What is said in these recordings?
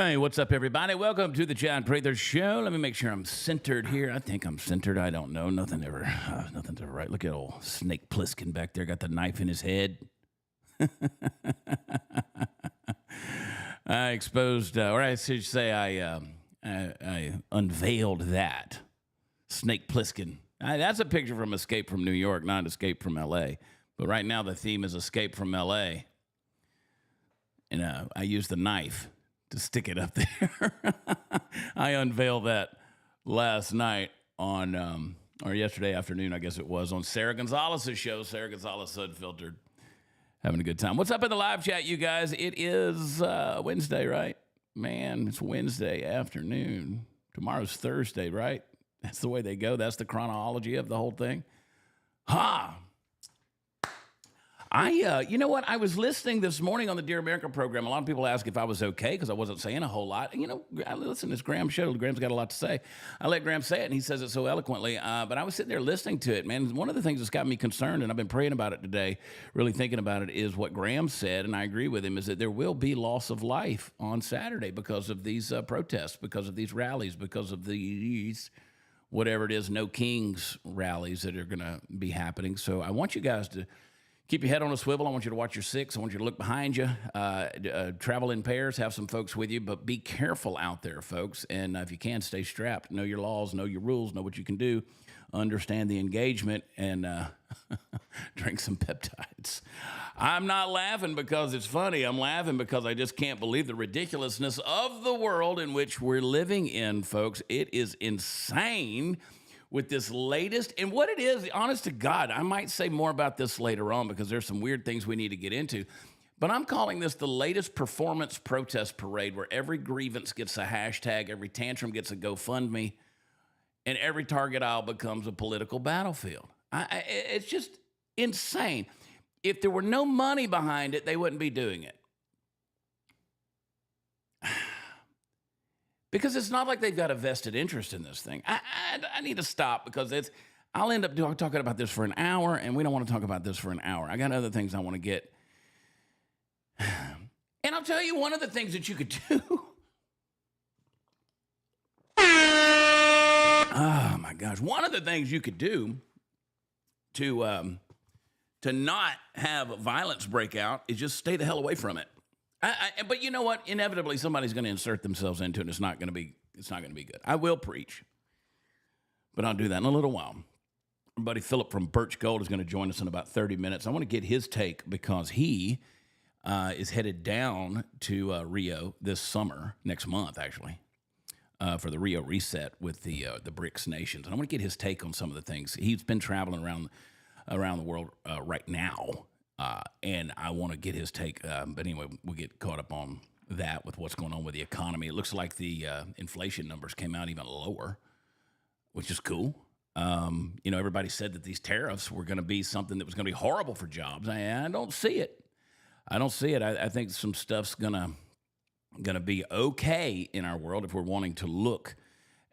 Hey, what's up, everybody? Welcome to the John Prather Show. Let me make sure I'm centered here. I think I'm centered. I don't know. Nothing's ever right. Look at old Snake Plissken back there. Got the knife in his head. I exposed, or I should say, I unveiled that Snake Plissken. That's a picture from Escape from New York, not Escape from L.A. But right now the theme is Escape from L.A. And I used the knife to stick it up there. I unveiled that last night on, or yesterday afternoon, I guess it was, on Sarah Gonzalez's show. Sarah Gonzalez Unfiltered. Having a good time. What's up in the live chat, you guys? It is Wednesday, right? Man, it's Wednesday afternoon. Tomorrow's Thursday, right? That's the way they go. That's the chronology of the whole thing. Ha! You know what? I was listening this morning on the Dear America program. A lot of people ask if I was okay because I wasn't saying a whole lot. And, I listen to this Graham show. Graham's got a lot to say. I let Graham say it, and he says it so eloquently. But I was sitting there listening to it, man. One of the things that's got me concerned, and I've been praying about it today, really thinking about it, is what Graham said, and I agree with him, is that there will be loss of life on Saturday because of these protests, because of these rallies, because of these, whatever it is, No Kings rallies that are going to be happening. So I want you guys to keep your head on a swivel. I want you to watch your six. I want you to look behind you. Travel in pairs. Have some folks with you. But be careful out there, folks. And if you can, stay strapped. Know your laws. Know your rules. Know what you can do. Understand the engagement. And drink some peptides. I'm not laughing because it's funny. I'm laughing because I just can't believe the ridiculousness of the world in which we're living in, folks. It is insane. With this latest, and what it is, honest to God, I might say more about this later on because there's some weird things we need to get into, but I'm calling this the latest performance protest parade where every grievance gets a hashtag, every tantrum gets a GoFundMe, and every target aisle becomes a political battlefield. It's just insane. If there were no money behind it, they wouldn't be doing it. Because it's not like they've got a vested interest in this thing. I need to stop because I'll end up talking about this for an hour, and we don't want to talk about this for an hour. I got other things I want to get. And I'll tell you one of the things that you could do. Oh, my gosh. One of the things you could do to not have violence break out is just stay the hell away from it. But you know what? Inevitably, somebody's going to insert themselves into it. And it's not going to be good. I will preach, but I'll do that in a little while. Our buddy Philip from Birch Gold is going to join us in about 30 minutes. I want to get his take because he is headed down to Rio this summer, next month actually, for the Rio reset with the BRICS nations. And I want to get his take on some of the things. He's been traveling around the world right now. And I want to get his take. But anyway, we'll get caught up on that with what's going on with the economy. It looks like the inflation numbers came out even lower, which is cool. Everybody said that these tariffs were going to be something that was going to be horrible for jobs. I don't see it. I think some stuff's gonna be okay in our world if we're wanting to look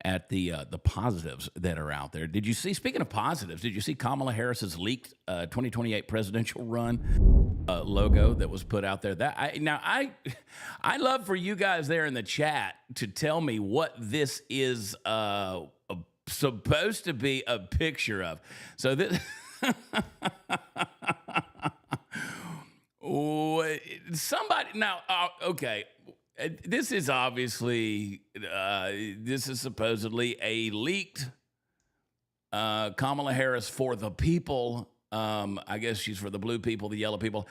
at the positives that are out there. Did you see, speaking of positives, did you see Kamala Harris's leaked 2028 presidential run logo that was put out there? I love for you guys there in the chat to tell me what this is supposed to be a picture of. So this somebody now, okay. This is obviously, this is supposedly a leaked Kamala Harris for the people. I guess she's for the blue people, the yellow people.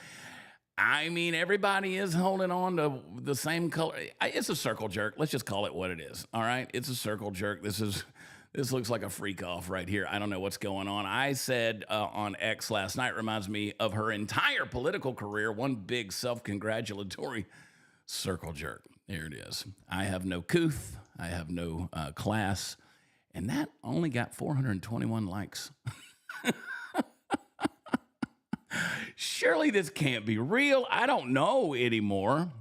I mean, everybody is holding on to the same color. It's a circle jerk. Let's just call it what it is. All right. It's a circle jerk. This looks like a freak off right here. I don't know what's going on. I said on X last night, reminds me of her entire political career. One big self-congratulatory circle jerk. There it is. I have no couth. I have no class. And that only got 421 likes. Surely this can't be real. I don't know anymore.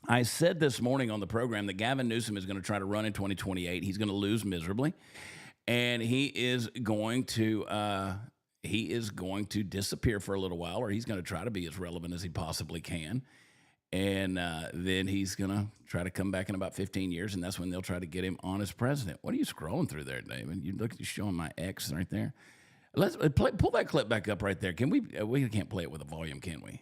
I said this morning on the program that Gavin Newsom is going to try to run in 2028. He's going to lose miserably. And he is going to disappear for a little while, or he's going to try to be as relevant as he possibly can. And then he's going to try to come back in about 15 years, and that's when they'll try to get him on as president. What are you scrolling through there, David? You're showing my X right there. Let's pull that clip back up right there. Can we? We can't play it with a volume, can we?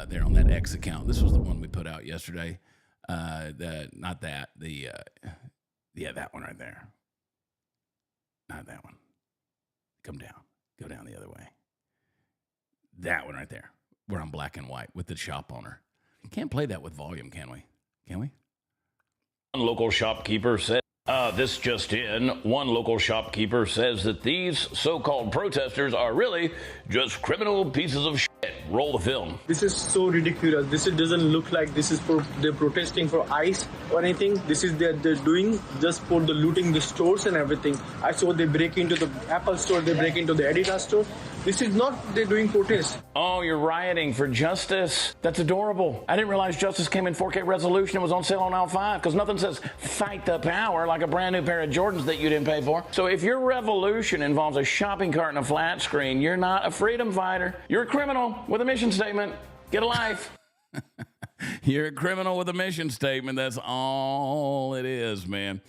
There on that X account. This was the one we put out yesterday. Not that. That one right there. Not that one. Come down. Go down the other way. That one right there, where I'm black and white with the shop owner. Can't play that with volume, can we? Can we? One local shopkeeper said, this just in, one local shopkeeper says that these so-called protesters are really just criminal pieces of shit. Roll the film. This is so ridiculous. This doesn't look like this is they're protesting for ICE or anything. This is they're doing just for the looting the stores and everything. I saw they break into the Apple store, they break into the Adidas store. This is not they're doing protest. Oh, you're rioting for justice. That's adorable. I didn't realize justice came in 4K resolution and was on sale on aisle 5 because nothing says fight the power like a brand new pair of Jordans that you didn't pay for. So if your revolution involves a shopping cart and a flat screen, you're not a freedom fighter. You're a criminal with a mission statement. Get a life. You're a criminal with a mission statement. That's all it is, man.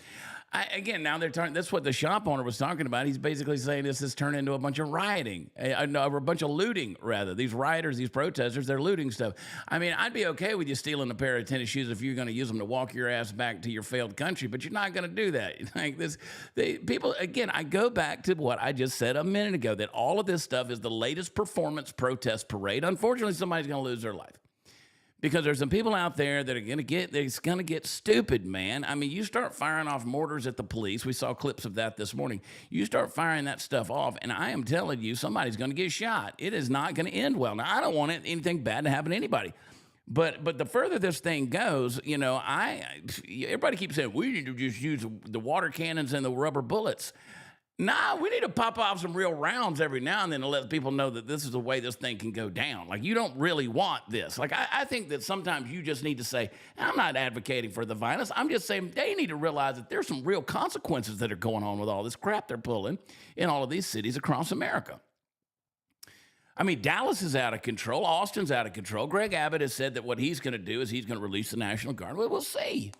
Again, now they're talking. That's what the shop owner was talking about. He's basically saying this has turned into a bunch of rioting, or a bunch of looting, rather. These rioters, these protesters, they're looting stuff. I mean, I'd be okay with you stealing a pair of tennis shoes if you're going to use them to walk your ass back to your failed country, but you're not going to do that. Like this, people. Again, I go back to what I just said a minute ago, that all of this stuff is the latest performance protest parade. Unfortunately, somebody's going to lose their life. Because there's some people out there that are going to get stupid, man. I mean, you start firing off mortars at the police. We saw clips of that this morning. You start firing that stuff off, and I am telling you, somebody's going to get shot. It is not going to end well. Now, I don't want anything bad to happen to anybody. But the further this thing goes, everybody keeps saying, we need to just use the water cannons and the rubber bullets. Nah, we need to pop off some real rounds every now and then to let people know that this is the way this thing can go down. Like, you don't really want this. Like, I think that sometimes you just need to say, I'm not advocating for the violence. I'm just saying they need to realize that there's some real consequences that are going on with all this crap they're pulling in all of these cities across America. I mean, Dallas is out of control. Austin's out of control. Greg Abbott has said that what he's going to do is he's going to release the National Guard. Well, we'll see.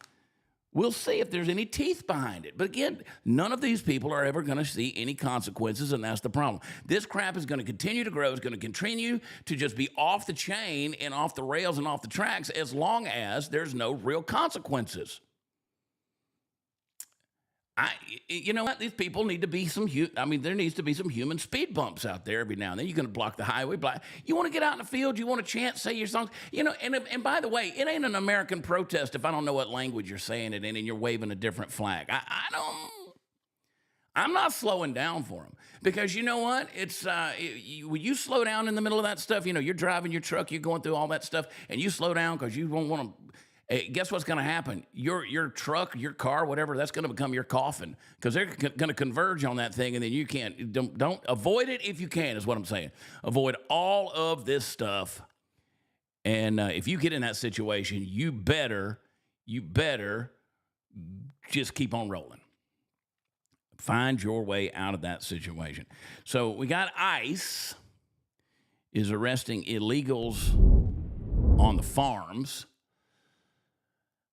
We'll see if there's any teeth behind it. But again, none of these people are ever going to see any consequences, and that's the problem. This crap is going to continue to grow. It's going to continue to just be off the chain and off the rails and off the tracks as long as there's no real consequences. You know what? These people need to be there needs to be some human speed bumps out there every now and then. You're going to block the highway. You want to get out in the field. You want to chant, say your songs. And by the way, it ain't an American protest if I don't know what language you're saying it in and you're waving a different flag. I'm not slowing down for them because you know what? It's when you slow down in the middle of that stuff, you're driving your truck, you're going through all that stuff, and you slow down because you don't want to. Hey, guess what's going to happen? Your truck, your car, whatever, that's going to become your coffin because they're going to converge on that thing, and then you can't. Don't avoid it if you can, is what I'm saying. Avoid all of this stuff, and if you get in that situation, you better just keep on rolling. Find your way out of that situation. So we got ICE is arresting illegals on the farms.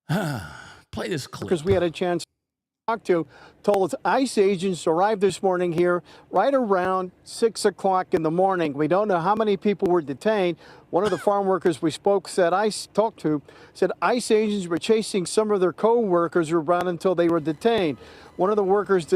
Play this clip. Because we had a chance to talk to, told us ICE agents arrived this morning here right around 6 o'clock in the morning. We don't know how many people were detained. One of the farm workers we said ICE agents were chasing some of their co-workers around until they were detained. One of the workers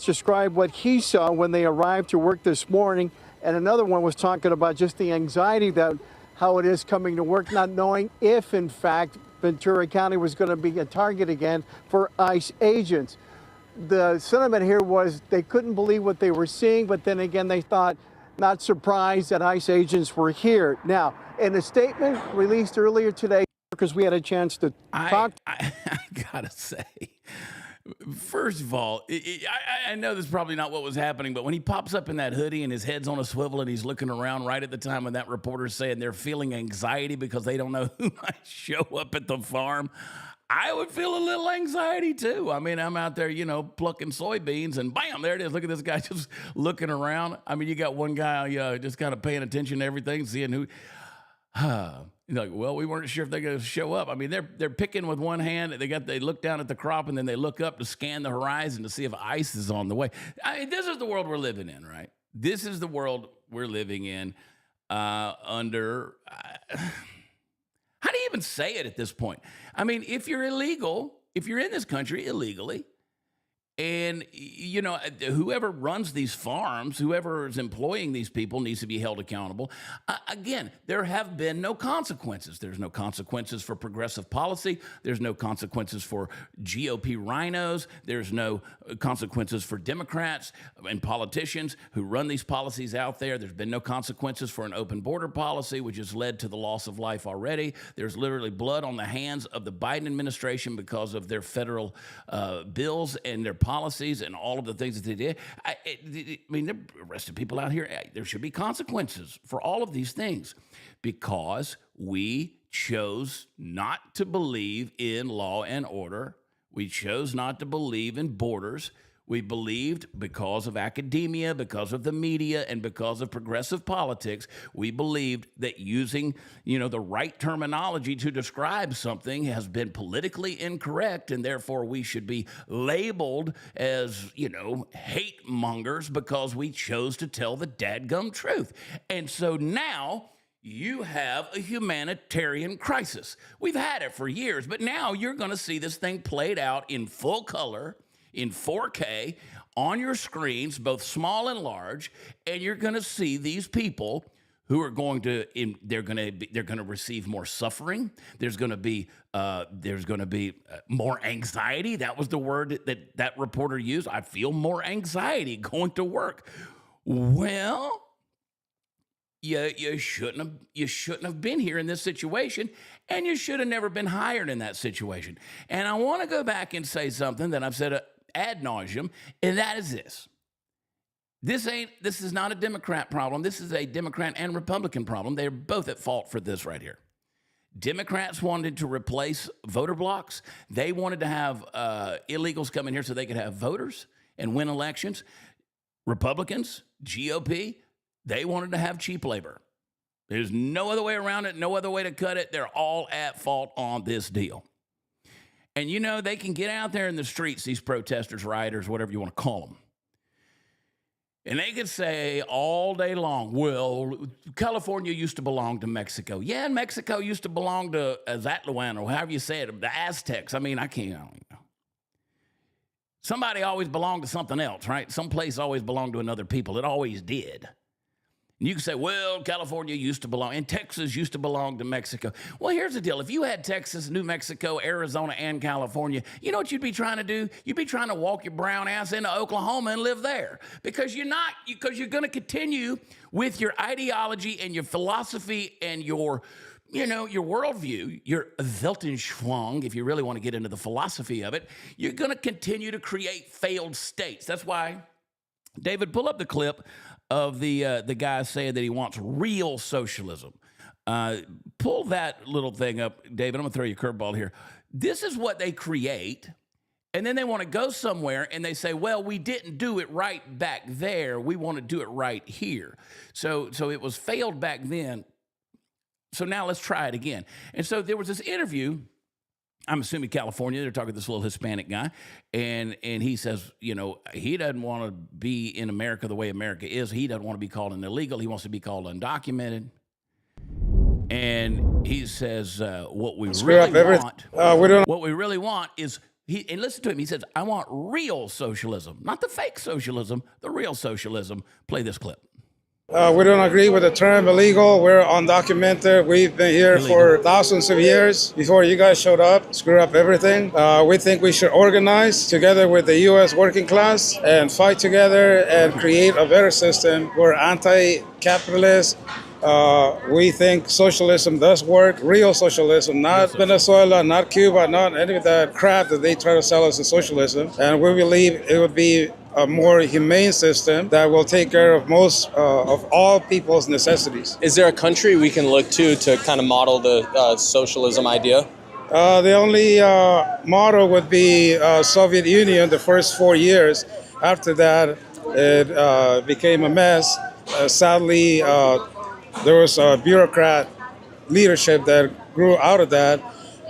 described what he saw when they arrived to work this morning, and another one was talking about just the anxiety that how it is coming to work, not knowing if, in fact, Ventura County was going to be a target again for ICE agents. The sentiment here was they couldn't believe what they were seeing, but then again, they thought, not surprised that ICE agents were here. Now, in a statement released earlier today, because we had a chance to talk. I gotta say, first of all, I know this is probably not what was happening, but when he pops up in that hoodie and his head's on a swivel and he's looking around right at the time when that reporter's saying they're feeling anxiety because they don't know who might show up at the farm, I would feel a little anxiety too. I mean, I'm out there, plucking soybeans and bam, there it is. Look at this guy just looking around. I mean, you got one guy just kind of paying attention to everything, seeing who. You're like, well, we weren't sure if they're going to show up. I mean, they're picking with one hand. They look down at the crop and then they look up to scan the horizon to see if ice is on the way. I mean, this is the world we're living in, right? This is the world we're living in under. How do you even say it at this point? I mean, if you're illegal, if you're in this country illegally, and, you know, whoever runs these farms, whoever is employing these people needs to be held accountable. Again, there have been no consequences. There's no consequences for progressive policy. There's no consequences for GOP rhinos. There's no consequences for Democrats and politicians who run these policies out there. There's been no consequences for an open border policy, which has led to the loss of life already. There's literally blood on the hands of the Biden administration because of their federal bills and their policies and all of the things that they did. I mean, they're arresting people out here. There should be consequences for all of these things because we chose not to believe in law and order. We chose not to believe in borders. We believed because of academia, because of the media, and because of progressive politics, we believed that using, you know, the right terminology to describe something has been politically incorrect, and therefore we should be labeled as, you know, hate mongers because we chose to tell the dadgum truth. And so now you have a humanitarian crisis. We've had it for years, but now you're going to see this thing played out in full color, in 4K, on your screens, both small and large, and you're going to see these people who are going to they're going to receive more suffering. There's going to be more anxiety. That was the word that reporter used. I feel more anxiety going to work. Well, you shouldn't have been here in this situation, and you should have never been hired in that situation. And I want to go back and say something that I've said ad nauseum, and that is this. This is not a Democrat problem. This is a Democrat and Republican problem. They're both at fault for this right here. Democrats wanted to replace voter blocks. They wanted to have illegals come in here so they could have voters and win elections. Republicans, GOP, they wanted to have cheap labor. There's no other way around it, no other way to cut it. They're all at fault on this deal. And, you know, they can get out there in the streets, these protesters, rioters, whatever you want to call them. And they could say all day long, well, California used to belong to Mexico. Yeah, and Mexico used to belong to Aztlan, or however you say it, the Aztecs. I don't know. Somebody always belonged to something else, right? Some place always belonged to another people. It always did. And you can say, well, California used to belong, and Texas used to belong to Mexico. Well, here's the deal. If you had Texas, New Mexico, Arizona, and California, you know what you'd be trying to do? You'd be trying to walk your brown ass into Oklahoma and live there. Because you're going to continue with your ideology and your philosophy and your worldview, your Weltanschauung, if you really want to get into the philosophy of it, you're going to continue to create failed states. That's why, David, pull up the clip of the guy saying that he wants real socialism. Pull that little thing up, David. I'm going to throw you a curveball here. This is what they create, and then they want to go somewhere, and they say, well, we didn't do it right back there. We want to do it right here. So it was failed back then. So now let's try it again. And so there was this interview, I'm assuming California, they're talking to this little Hispanic guy, and he says, you know, he doesn't want to be in America the way America is. He doesn't want to be called an illegal. He wants to be called undocumented. And he says, what we really want is, and listen to him, he says, I want real socialism, not the fake socialism, the real socialism. Play this clip. We don't agree with the term illegal. We're undocumented. We've been here for thousands of years before you guys showed up, screw up everything. We think we should organize together with the U.S. working class and fight together and create a better system. We're anti-capitalist. We think socialism does work, real socialism, not Venezuela, not Cuba, not any of that crap that they try to sell us as socialism. And we believe it would be a more humane system that will take care of most of all people's necessities. Is there a country we can look to kind of model the socialism idea? The only model would be Soviet Union the first 4 years. After that, it became a mess. Sadly, there was a bureaucrat leadership that grew out of that.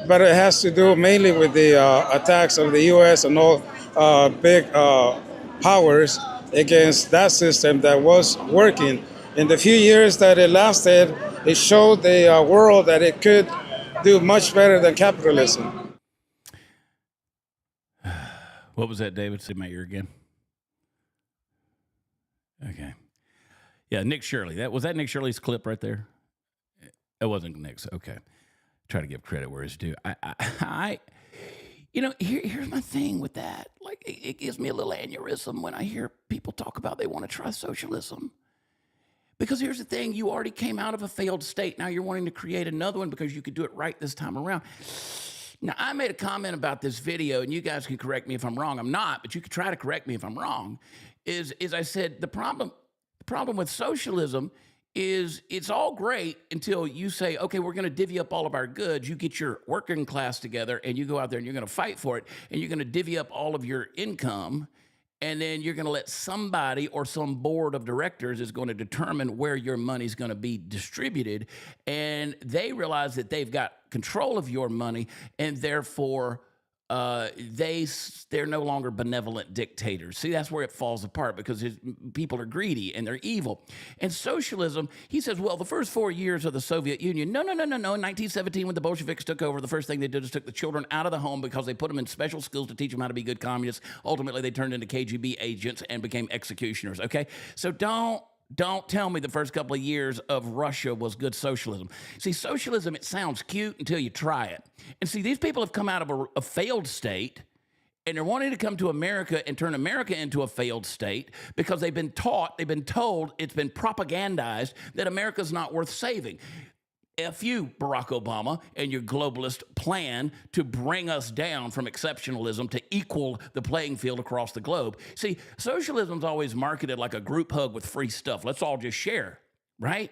But it has to do mainly with the attacks of the U.S. and all big powers against that system that was working. In the few years that it lasted, it showed the world that it could do much better than capitalism. What was that, David? Say my ear again. Okay. Yeah, Nick Shirley. Was that Nick Shirley's clip right there? It wasn't Nick's. Okay. Try to give credit where it's due. Here's my thing with that. Like, it gives me a little aneurysm when I hear people talk about they want to try socialism. Because here's the thing, you already came out of a failed state. Now you're wanting to create another one because you could do it right this time around. Now, I made a comment about this video, and you guys can correct me if I'm wrong. I'm not, but you can try to correct me if I'm wrong. Is I said the problem with socialism is it's all great until you say, okay, we're going to divvy up all of our goods. You get your working class together, and you go out there and you're going to fight for it, and you're going to divvy up all of your income, and then you're going to let somebody or some board of directors is going to determine where your money's going to be distributed, and they realize that they've got control of your money, and therefore they're no longer benevolent dictators. See, that's where it falls apart because people are greedy and they're evil. And socialism, he says, well, the first 4 years of the Soviet Union, no. In 1917, when the Bolsheviks took over, the first thing they did is took the children out of the home because they put them in special schools to teach them how to be good communists. Ultimately, they turned into KGB agents and became executioners, okay? So don't tell me the first couple of years of Russia was good socialism. See, socialism, it sounds cute until you try it. And see, these people have come out of a failed state, and they're wanting to come to America and turn America into a failed state because they've been told, it's been propagandized that America's not worth saving. F you, Barack Obama, and your globalist plan to bring us down from exceptionalism to equal the playing field across the globe. See, socialism's always marketed like a group hug with free stuff. Let's all just share, right?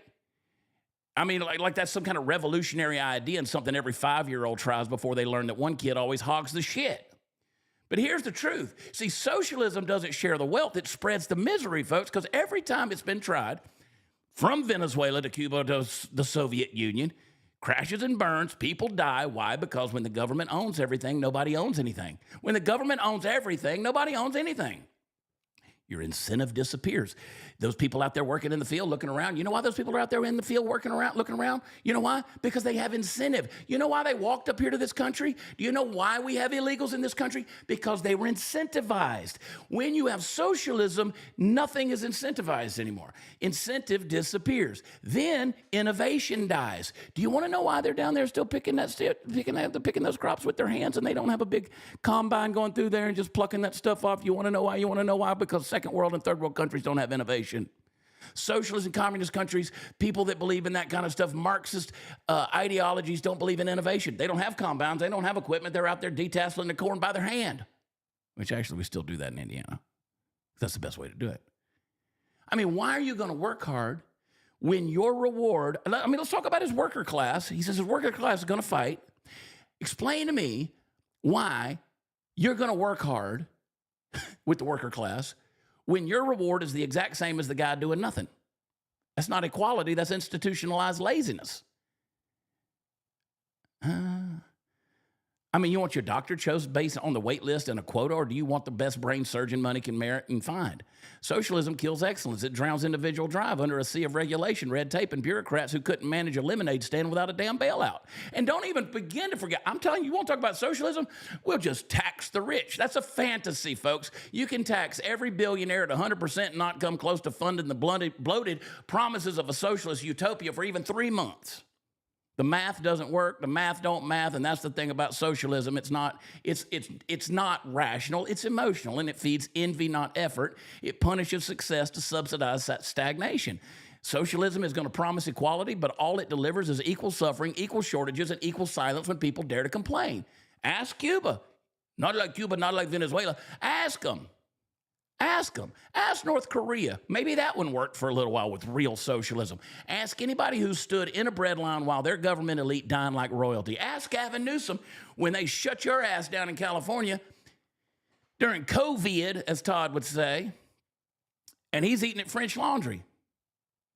I mean, like that's some kind of revolutionary idea and something every 5-year-old tries before they learn that one kid always hogs the shit. But here's the truth. See, socialism doesn't share the wealth. It spreads the misery, folks, because every time it's been tried, from Venezuela to Cuba to the Soviet Union, crashes and burns, people die. Why? Because when the government owns everything, nobody owns anything. When the government owns everything, nobody owns anything. Your incentive disappears. Those people out there working in the field, looking around, you know why those people are out there in the field working around, looking around? You know why? Because they have incentive. You know why they walked up here to this country? Do you know why we have illegals in this country? Because they were incentivized. When you have socialism, nothing is incentivized anymore. Incentive disappears. Then innovation dies. Do you want to know why they're down there still picking those crops with their hands and they don't have a big combine going through there and just plucking that stuff off? You want to know why? You want to know why? Because second world and third world countries don't have innovation. Socialist and communist countries, people that believe in that kind of stuff, Marxist ideologies don't believe in innovation. They don't have combines. They don't have equipment. They're out there detasseling the corn by their hand, which actually we still do that in Indiana. That's the best way to do it. I mean, why are you going to work hard when your reward, I mean, let's talk about his worker class. He says his worker class is going to fight. Explain to me why you're going to work hard with the worker class when your reward is the exact same as the guy doing nothing. That's not equality, that's institutionalized laziness. I mean, you want your doctor chosen based on the wait list and a quota, or do you want the best brain surgeon money can merit and find? Socialism kills excellence. It drowns individual drive under a sea of regulation, red tape, and bureaucrats who couldn't manage a lemonade stand without a damn bailout. And don't even begin to forget, I'm telling you, you want to talk about socialism? We'll just tax the rich. That's a fantasy, folks. You can tax every billionaire at 100% and not come close to funding the bloated promises of a socialist utopia for even 3 months. The math doesn't work. The math don't math, and that's the thing about socialism. It's not rational. It's emotional, and it feeds envy, not effort. It punishes success to subsidize that stagnation. Socialism is going to promise equality, but all it delivers is equal suffering, equal shortages, and equal silence when people dare to complain. Ask Cuba. Not like Cuba, not like Venezuela. Ask them. Ask them. Ask North Korea. Maybe that one worked for a little while with real socialism. Ask anybody who stood in a bread line while their government elite dined like royalty. Ask Gavin Newsom when they shut your ass down in California during COVID, as Todd would say, and he's eating at French Laundry.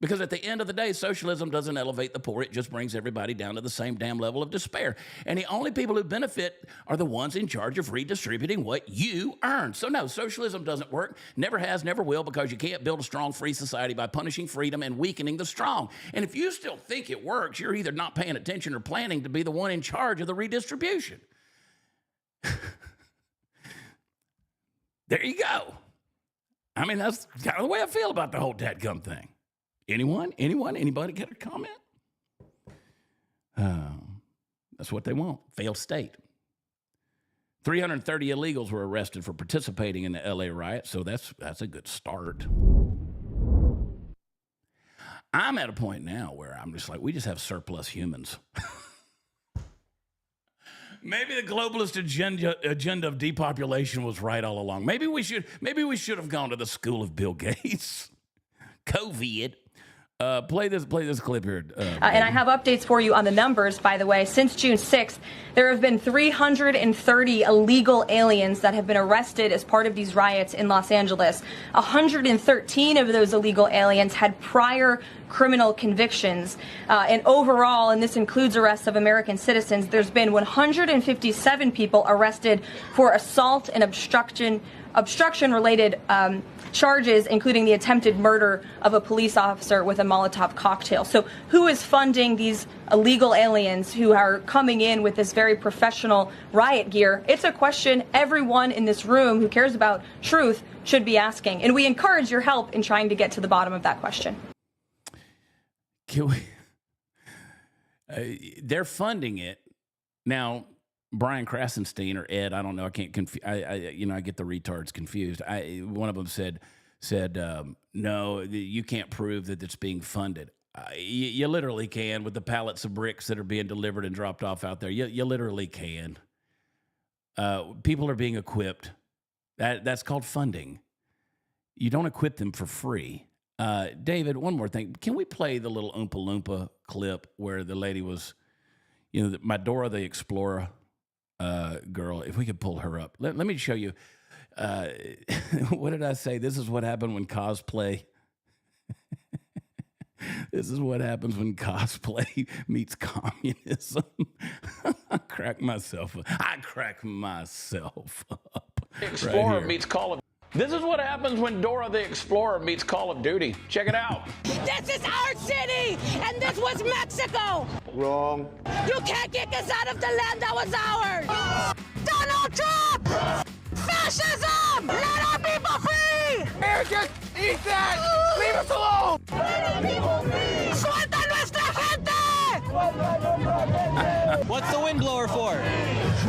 Because at the end of the day, socialism doesn't elevate the poor. It just brings everybody down to the same damn level of despair. And the only people who benefit are the ones in charge of redistributing what you earn. So no, socialism doesn't work, never has, never will, because you can't build a strong, free society by punishing freedom and weakening the strong. And if you still think it works, you're either not paying attention or planning to be the one in charge of the redistribution. There you go. I mean, that's kind of the way I feel about the whole dadgum thing. Anybody got a comment? That's what they want. Failed state. 330 illegals were arrested for participating in the LA riot, so that's a good start. I'm at a point now where I'm just like, we just have surplus humans. Maybe the globalist agenda of depopulation was right all along. Maybe we should have gone to the school of Bill Gates. COVID. Play this clip here. And I have updates for you on the numbers, by the way. Since June 6th, there have been 330 illegal aliens that have been arrested as part of these riots in Los Angeles. 113 of those illegal aliens had prior criminal convictions. And overall, and this includes arrests of American citizens, there's been 157 people arrested for assault and obstruction-related charges, including the attempted murder of a police officer with a Molotov cocktail. So who is funding these illegal aliens who are coming in with this very professional riot gear? It's a question everyone in this room who cares about truth should be asking. And we encourage your help in trying to get to the bottom of that question. Can we? They're funding it. Now, Brian Krasenstein or Ed, I don't know. I can't I get the retards confused. One of them said, no, you can't prove that it's being funded. You literally can with the pallets of bricks that are being delivered and dropped off out there. You literally can. People are being equipped. That's called funding. You don't equip them for free. David, one more thing. Can we play the little Oompa Loompa clip where the lady was, my Dora the Explorer girl, if we could pull her up. Let me show you. What did I say? This is what happened when cosplay. This is what happens when cosplay meets communism. I crack myself up. Explorer meets Call of. This is what happens when Dora the Explorer meets Call of Duty. Check it out. This is our city, and this was Mexico. Wrong. You can't kick us out of the land that was ours. Donald Trump! Fascism! Let our people free! Americans, eat that! Leave us alone! ¡Suelta nuestra gente! What's the windblower for?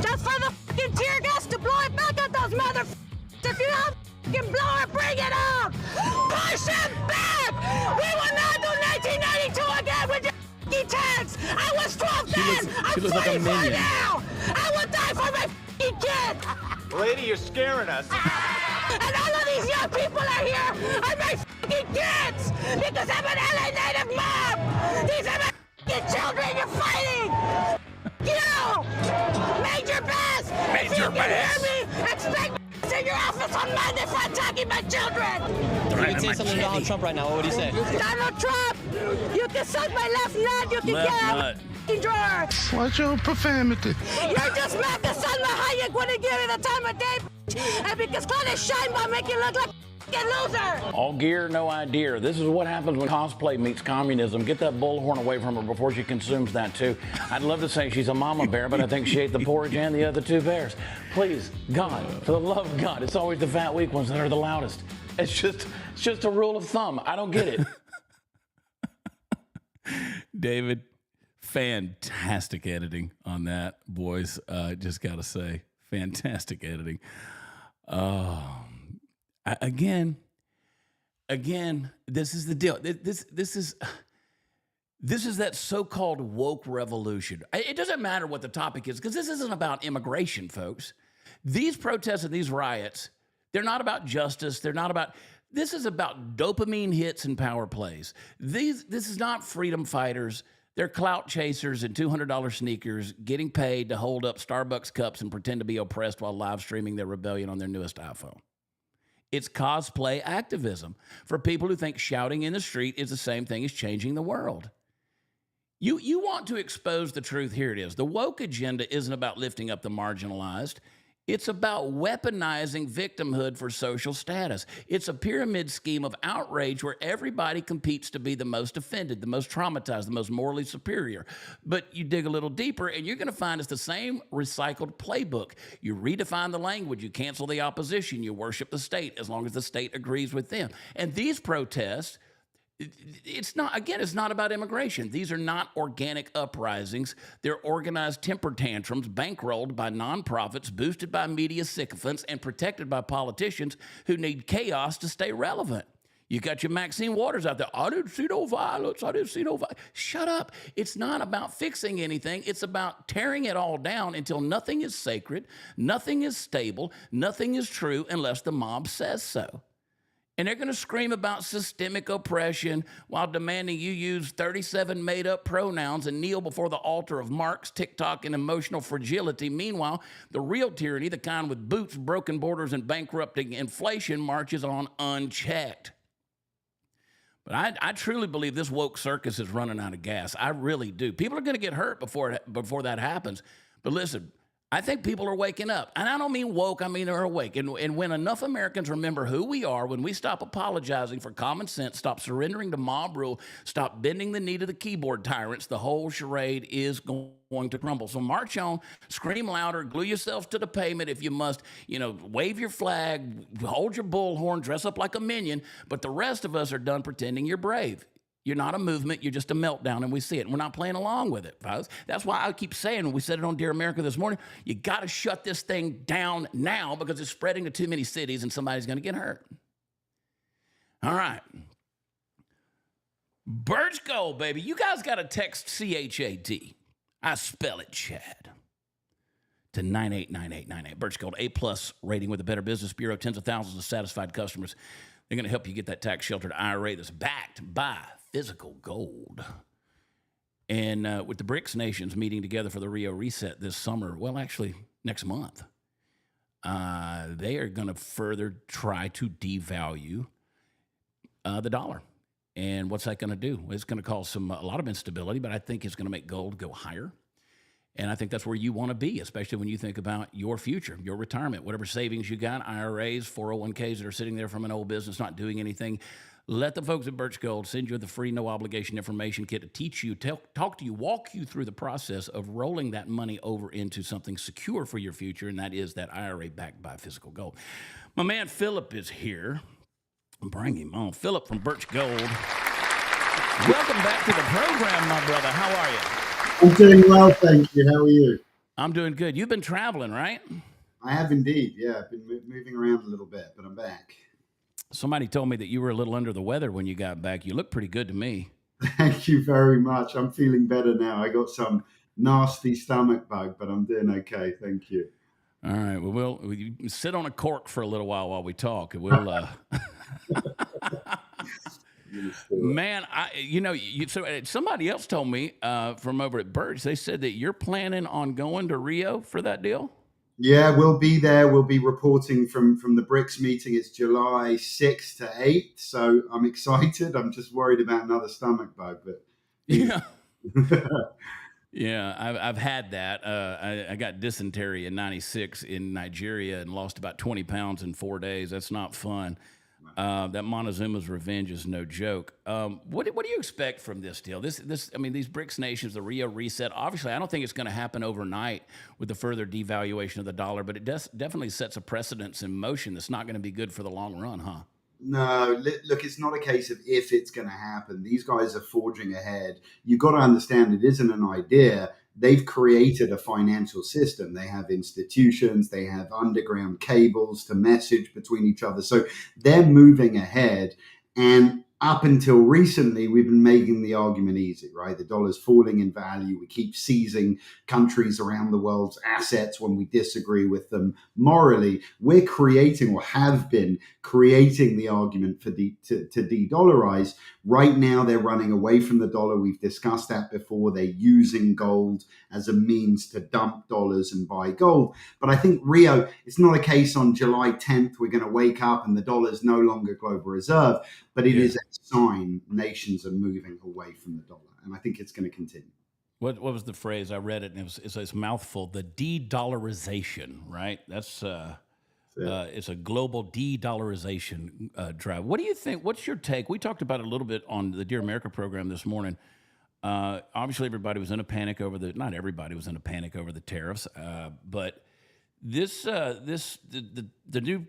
Just for the fucking tear gas to blow it back at those motherfuckers. If you have a fucking blower, bring it up! Push it back! We will not do 1992 again with your fucking tanks! I was 12 then! I'm 44 now! I will die for my fucking kid! Lady, you're scaring us. And all of these young people are here are my fucking kids! Because I'm an LA native mom! These are my fucking children you're fighting! You! Major Bass! If you can hear me, expect me in your office on Monday for attacking my children! If you could say something to Donald Trump right now, what would you say? Donald Trump! You can suck my left nut, you can get out of my fucking drawer! Watch your profanity. You're just mad because Salma Hayek wouldn't give me the time of day, and because Claudia Sheinbaum make you look like a fucking loser! All gear, no idea. This is what happens when cosplay meets communism. Get that bullhorn away from her before she consumes that too. I'd love to say she's a mama bear, but I think she ate the porridge and the other two bears. Please, God, for the love of God, it's always the fat, weak ones that are the loudest. It's just a rule of thumb. I don't get it. David, fantastic editing on that, boys. Just got to say, fantastic editing. Again, this is the deal. This is that so-called woke revolution. It doesn't matter what the topic is, because this isn't about immigration, folks. These protests and these riots, they're not about justice. This is about dopamine hits and power plays. This is not freedom fighters. They're clout chasers in $200 sneakers getting paid to hold up Starbucks cups and pretend to be oppressed while live streaming their rebellion on their newest iPhone. It's cosplay activism for people who think shouting in the street is the same thing as changing the world. You want to expose the truth. Here it is. The woke agenda isn't about lifting up the marginalized. It's about weaponizing victimhood for social status. It's a pyramid scheme of outrage where everybody competes to be the most offended, the most traumatized, the most morally superior. But you dig a little deeper, and you're going to find it's the same recycled playbook. You redefine the language. You cancel the opposition. You worship the state as long as the state agrees with them. And these protests, it's not about immigration. These are not organic uprisings. They're organized temper tantrums bankrolled by nonprofits, boosted by media sycophants, and protected by politicians who need chaos to stay relevant. You got your Maxine Waters out there. I didn't see no violence. Shut up. It's not about fixing anything. It's about tearing it all down until nothing is sacred, nothing is stable, nothing is true unless the mob says so. And they're going to scream about systemic oppression while demanding you use 37 made-up pronouns and kneel before the altar of Marx, TikTok, and emotional fragility. Meanwhile, the real tyranny, the kind with boots, broken borders, and bankrupting inflation, marches on unchecked. But I truly believe this woke circus is running out of gas. I really do. People are going to get hurt before that happens. But listen, I think people are waking up. And I don't mean woke, I mean they're awake. And when enough Americans remember who we are, when we stop apologizing for common sense, stop surrendering to mob rule, stop bending the knee to the keyboard tyrants, the whole charade is going to crumble. So march on, scream louder, glue yourselves to the pavement if you must, wave your flag, hold your bullhorn, dress up like a minion. But the rest of us are done pretending you're brave. You're not a movement. You're just a meltdown, and we see it. And we're not playing along with it, folks. That's why I keep saying, we said it on Dear America this morning, you got to shut this thing down now because it's spreading to too many cities and somebody's going to get hurt. All right. Birch Gold, baby. You guys got to text CHAD. I spell it Chad. To 989898. Birch Gold, A+ rating with the Better Business Bureau. Tens of thousands of satisfied customers. They're going to help you get that tax-sheltered IRA that's backed by physical gold. And with the BRICS nations meeting together for the Rio Reset this summer, well, actually, next month, they are going to further try to devalue the dollar. And what's that going to do? It's going to cause a lot of instability, but I think it's going to make gold go higher. And I think that's where you want to be, especially when you think about your future, your retirement, whatever savings you got, IRAs, 401ks that are sitting there from an old business not doing anything. Let the folks at Birch Gold send you the free no-obligation information kit to teach you, talk to you, walk you through the process of rolling that money over into something secure for your future, and that is that IRA backed by physical gold. My man Philip is here. Bring him on. Philip from Birch Gold. Welcome back to the program, my brother. How are you? I'm doing well, thank you. How are you? I'm doing good. You've been traveling, right? I have indeed. Yeah, I've been moving around a little bit, but I'm back. Somebody told me that you were a little under the weather when you got back. You look pretty good to me. Thank you very much. I'm feeling better now. I got some nasty stomach bug, but I'm doing okay. Thank you. All right. Well, we'll sit on a cork for a little while we talk. We'll. Man, so somebody else told me from over at Birch, they said that you're planning on going to Rio for that deal. Yeah, we'll be there. We'll be reporting from the BRICS meeting. It's July 6th to 8th. So I'm excited. I'm just worried about another stomach bug. But yeah. Yeah, I've had that. I got dysentery in '96 in Nigeria and lost about 20 pounds in 4 days. That's not fun. That Montezuma's revenge is no joke. What do you expect from this deal? These BRICS nations, the Rio Reset. Obviously, I don't think it's going to happen overnight with the further devaluation of the dollar, but it definitely sets a precedence in motion that's not going to be good for the long run, huh? No, look, it's not a case of if it's going to happen. These guys are forging ahead. You've got to understand it isn't an idea. They've created a financial system. They have institutions. They have underground cables to message between each other. So they're moving ahead. And up until recently, we've been making the argument easy, right? The dollar's falling in value. We keep seizing countries around the world's assets when we disagree with them morally. We're creating, or have been creating, the argument for to de-dollarize. Right now, they're running away from the dollar. We've discussed that before. They're using gold as a means to dump dollars and buy gold. But I think, Rio, it's not a case on July 10th we're going to wake up and the dollar is no longer global reserve, but it is a sign nations are moving away from the dollar. And I think it's going to continue. What was the phrase? I read it, and it's a mouthful. The de-dollarization, right? That's it's a global de-dollarization drive. What do you think? What's your take? We talked about it a little bit on the Dear America program this morning. Obviously, everybody was in a panic over not everybody was in a panic over the tariffs, but the new,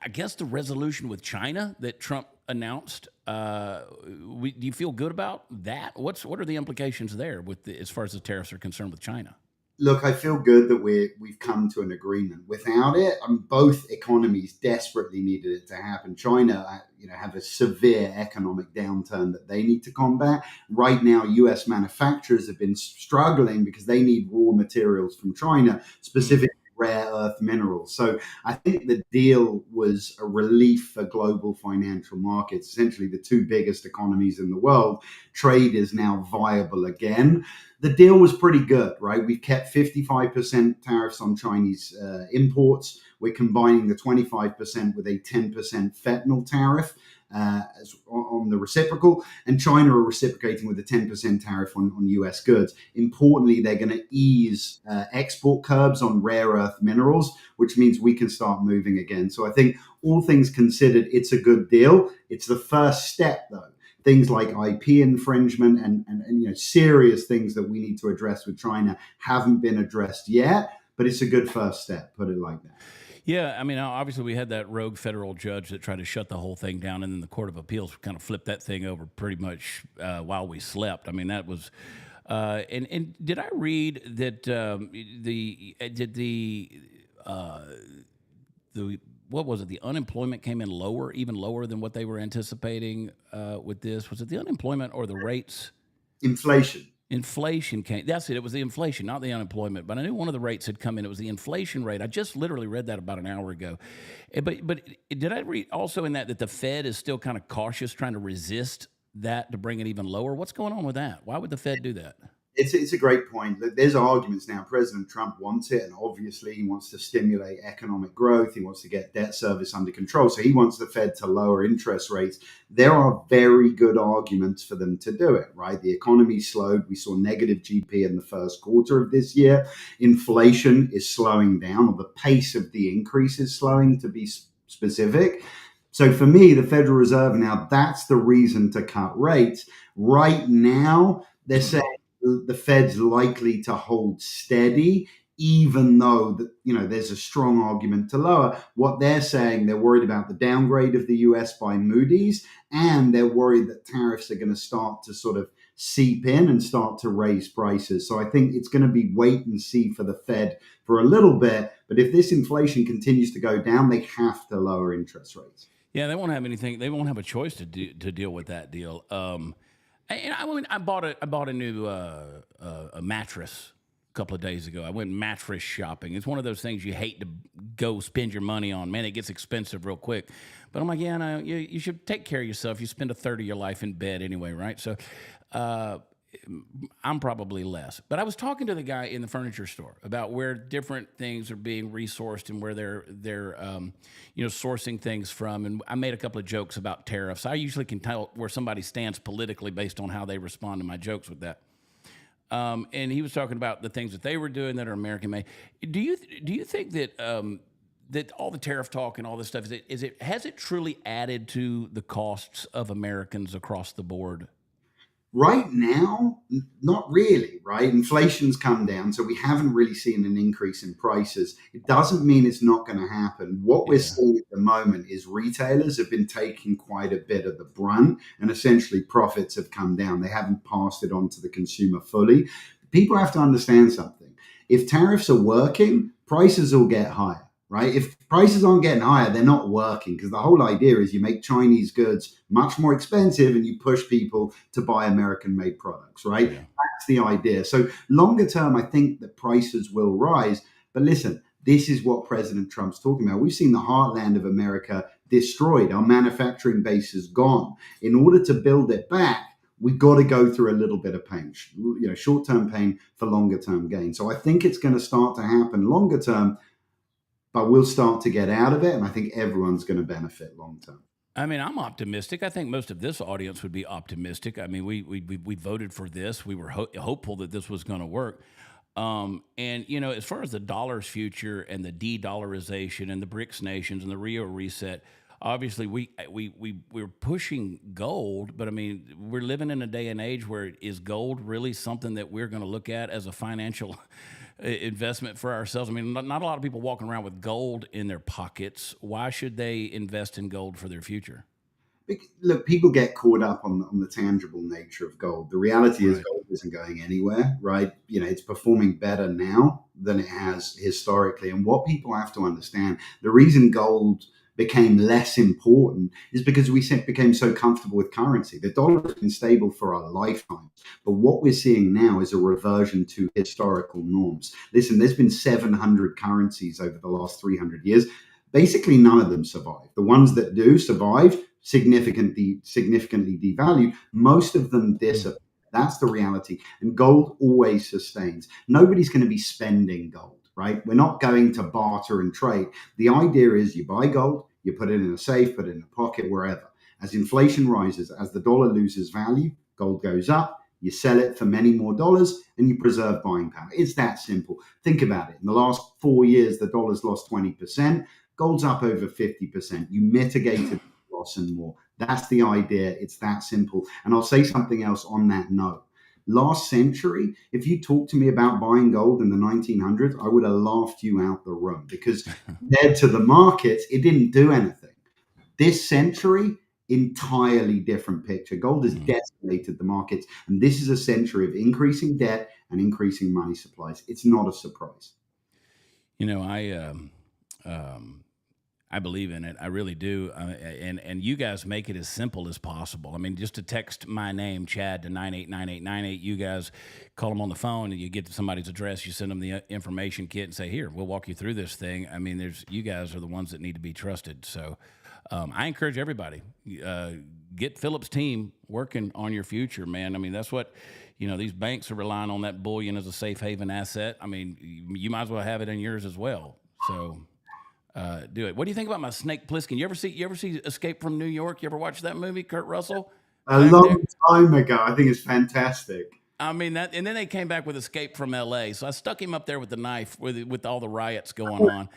I guess, the resolution with China that Trump announced. Do you feel good about that? What are the implications there as far as the tariffs are concerned with China? Look, I feel good that we've come to an agreement. Without it, both economies desperately needed it to happen. China, have a severe economic downturn that they need to combat. Right now, U.S. manufacturers have been struggling because they need raw materials from China, specifically rare earth minerals. So I think the deal was a relief for global financial markets, essentially the two biggest economies in the world. Trade is now viable again. The deal was pretty good, right? We've kept 55% tariffs on Chinese imports. We're combining the 25% with a 10% fentanyl tariff on the reciprocal, and China are reciprocating with a 10% tariff on U.S. goods. Importantly, they're going to ease export curbs on rare earth minerals, which means we can start moving again. So I think, all things considered, it's a good deal. It's the first step, though. Things like IP infringement and serious things that we need to address with China haven't been addressed yet, but it's a good first step, put it like that. Yeah, I mean, obviously we had that rogue federal judge that tried to shut the whole thing down, and then the Court of Appeals kind of flipped that thing over pretty much while we slept. I mean, that was, and did I read that what was it? The unemployment came in lower, even lower than what they were anticipating with this. Was it the unemployment or the rates? Inflation. Inflation came. That's it. It was the inflation, not the unemployment. But I knew one of the rates had come in. It was the inflation rate. I just literally read that about an hour ago. But did I read also in that the Fed is still kind of cautious, trying to resist that to bring it even lower? What's going on with that? Why would the Fed do that? It's a great point. There's arguments now. President Trump wants it, and obviously he wants to stimulate economic growth. He wants to get debt service under control. So he wants the Fed to lower interest rates. There are very good arguments for them to do it, right? The economy slowed. We saw negative GP in the first quarter of this year. Inflation is slowing down, or the pace of the increase is slowing, to be specific. So for me, the Federal Reserve now, that's the reason to cut rates. Right now, they're saying the Fed's likely to hold steady, even though there's a strong argument to lower. What they're saying, they're worried about the downgrade of the US by Moody's, and they're worried that tariffs are going to start to sort of seep in and start to raise prices. So I think it's going to be wait and see for the Fed for a little bit. But if this inflation continues to go down, they have to lower interest rates. Yeah, they won't have anything. They won't have a choice to deal with that deal. And I bought a new a mattress a couple of days ago. I went mattress shopping. It's one of those things you hate to go spend your money on. Man, it gets expensive real quick. But I'm like, yeah, no, you should take care of yourself. You spend a third of your life in bed anyway, right? So I'm probably less. But I was talking to the guy in the furniture store about where different things are being resourced and where they're sourcing things from. And I made a couple of jokes about tariffs. I usually can tell where somebody stands politically based on how they respond to my jokes with that. And he was talking about the things that they were doing that are American made. Do you think that that all the tariff talk and all this stuff has it truly added to the costs of Americans across the board? Right now, not really, right? Inflation's come down, so we haven't really seen an increase in prices. It doesn't mean it's not going to happen. What we're seeing at the moment is retailers have been taking quite a bit of the brunt, and essentially profits have come down. They haven't passed it on to the consumer fully. People have to understand something. If tariffs are working, prices will get higher. right? If prices aren't getting higher, they're not working, because the whole idea is you make Chinese goods much more expensive and you push people to buy American-made products, right? Yeah. That's the idea. So longer term, I think that prices will rise. But listen, this is what President Trump's talking about. We've seen the heartland of America destroyed. Our manufacturing base is gone. In order to build it back, we've got to go through a little bit of pain, short-term pain for longer-term gain. So I think it's going to start to happen longer term, but we'll start to get out of it, and I think everyone's going to benefit long-term. I mean, I'm optimistic. I think most of this audience would be optimistic. I mean, we voted for this. We were hopeful that this was going to work. And, as far as the dollar's future and the de-dollarization and the BRICS nations and the Rio reset, obviously we're pushing gold, but I mean, we're living in a day and age where is gold really something that we're going to look at as a financial investment for ourselves? I mean, not a lot of people walking around with gold in their pockets. Why should they invest in gold for their future? Look, people get caught up on the tangible nature of gold. The reality is Right. gold isn't going anywhere, right? It's performing better now than it has historically. And what people have to understand, the reason gold became less important is because we became so comfortable with currency. The dollar has been stable for our lifetimes. But what we're seeing now is a reversion to historical norms. Listen, there's been 700 currencies over the last 300 years. Basically, none of them survive. The ones that do survive significantly devalued. Most of them disappear. That's the reality. And gold always sustains. Nobody's going to be spending gold, right? We're not going to barter and trade. The idea is you buy gold, you put it in a safe, put it in a pocket, wherever. As inflation rises, as the dollar loses value, gold goes up, you sell it for many more dollars, and you preserve buying power. It's that simple. Think about it. In the last 4 years, the dollar's lost 20%. Gold's up over 50%. You mitigated loss and more. That's the idea. It's that simple. And I'll say something else on that note. Last century, if you talked to me about buying gold in the 1900s, I would have laughed you out the room, because compared to the markets, it didn't do anything. This century, entirely different picture. Gold has decimated the markets, and this is a century of increasing debt and increasing money supplies. It's not a surprise. I believe in it. I really do. And you guys make it as simple as possible. I mean, just to text my name, Chad, to 989898. You guys call them on the phone and you get somebody's address. You send them the information kit and say, here, we'll walk you through this thing. I mean, you guys are the ones that need to be trusted. So I encourage everybody, get Philip's team working on your future, man. I mean, that's what, these banks are relying on that bullion as a safe haven asset. I mean, you might as well have it in yours as well. So do it. What do you think about my Snake Plissken? You ever see Escape from New York? You ever watch that movie, Kurt Russell? A long time ago. I think it's fantastic. I mean that, and then they came back with Escape from L.A. So I stuck him up there with the knife, with all the riots going on,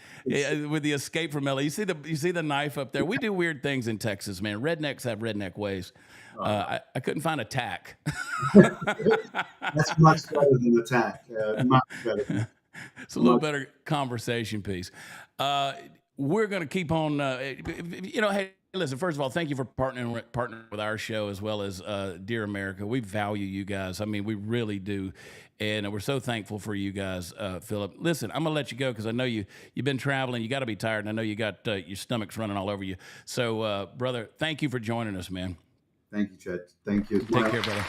with the Escape from L.A. You see the knife up there. We do weird things in Texas, man. Rednecks have redneck ways. I couldn't find a tack. That's much better than a tack. Much better. It's a little better conversation piece. We're going to keep on, hey, listen, first of all, thank you for partnering with our show as well as Dear America. We value you guys. I mean, we really do. And we're so thankful for you guys, Philip. Listen, I'm going to let you go because I know you've been traveling. You got to be tired. And I know you got your stomach's running all over you. So, brother, thank you for joining us, man. Thank you, Chad. Thank you. Take care, brother.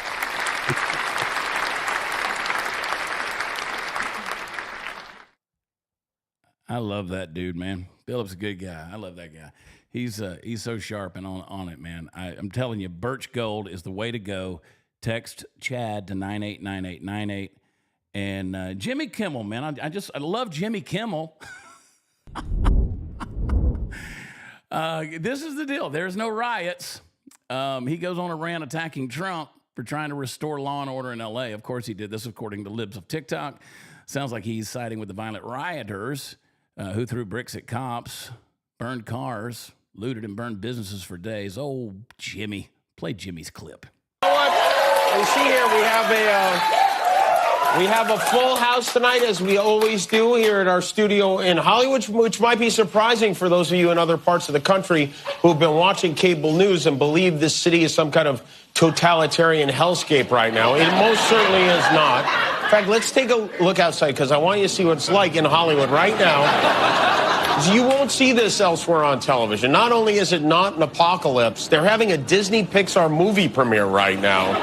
I love that dude, man. Philip's a good guy. I love that guy. He's so sharp and on it, man. I'm telling you, Birch Gold is the way to go. Text Chad to 989898. And Jimmy Kimmel, man. I love Jimmy Kimmel. This is the deal. There's no riots. He goes on a rant attacking Trump for trying to restore law and order in L.A. Of course he did this, according to libs of TikTok. Sounds like he's siding with the violent rioters who threw bricks at cops, burned cars, looted and burned businesses for days. Oh, Jimmy. Play Jimmy's clip. You know what? You see here we have a full house tonight, as we always do here at our studio in Hollywood, which might be surprising for those of you in other parts of the country who have been watching cable news and believe this city is some kind of totalitarian hellscape right now. It most certainly is not. In fact, let's take a look outside because I want you to see what it's like in Hollywood right now. You won't see this elsewhere on television. Not only is it not an apocalypse, they're having a Disney Pixar movie premiere right now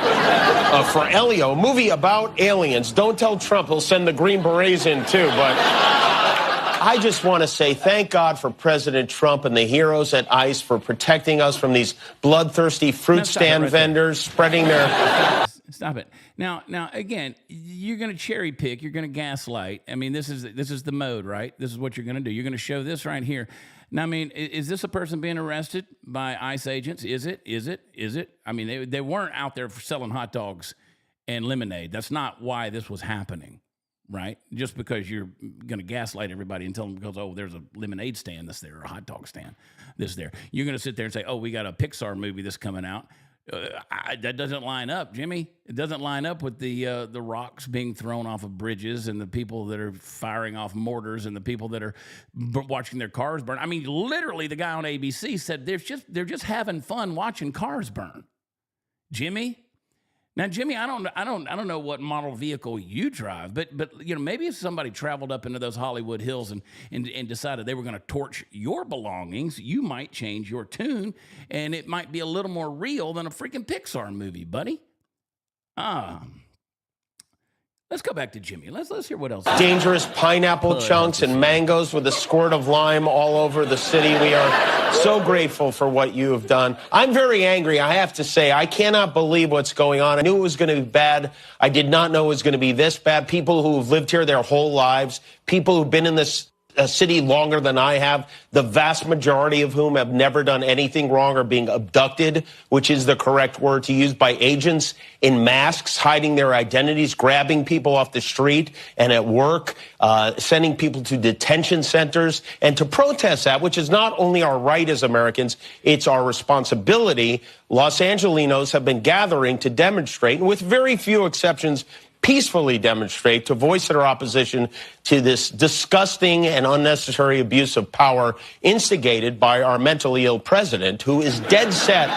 for Elio, a movie about aliens. Don't tell Trump, he'll send the Green Berets in too, but I just want to say thank God for President Trump and the heroes at ICE for protecting us from these bloodthirsty fruit stand vendors spreading their... Stop it. Now, again, you're going to cherry pick. You're going to gaslight. I mean, this is the mode, right? This is what you're going to do. You're going to show this right here. Now, I mean, is this a person being arrested by ICE agents? Is it? I mean, they weren't out there for selling hot dogs and lemonade. That's not why this was happening, right? Just because you're going to gaslight everybody and tell them because, oh, there's a lemonade stand that's there or a hot dog stand that's there. You're going to sit there and say, oh, we got a Pixar movie that's coming out. That doesn't line up, Jimmy. It doesn't line up with the rocks being thrown off of bridges and the people that are firing off mortars and the people that are watching their cars burn. I mean, literally, the guy on ABC said they're just having fun watching cars burn. Jimmy. Now, Jimmy, I don't know what model vehicle you drive, but you know, maybe if somebody traveled up into those Hollywood hills and decided they were going to torch your belongings, you might change your tune, and it might be a little more real than a freaking Pixar movie, buddy. Let's go back to Jimmy. Let's hear what else. Dangerous pineapple chunks and mangoes with a squirt of lime all over the city. We are so grateful for what you have done. I'm very angry, I have to say. I cannot believe what's going on. I knew it was going to be bad. I did not know it was going to be this bad. People who have lived here their whole lives, people who've been in this city longer than I have, the vast majority of whom have never done anything wrong or being abducted, which is the correct word to use, by agents in masks, hiding their identities, grabbing people off the street and at work, sending people to detention centers, and to protest that, which is not only our right as Americans, it's our responsibility. Los Angelenos have been gathering to demonstrate, and with very few exceptions, peacefully demonstrate, to voice their opposition to this disgusting and unnecessary abuse of power instigated by our mentally ill president, who is dead set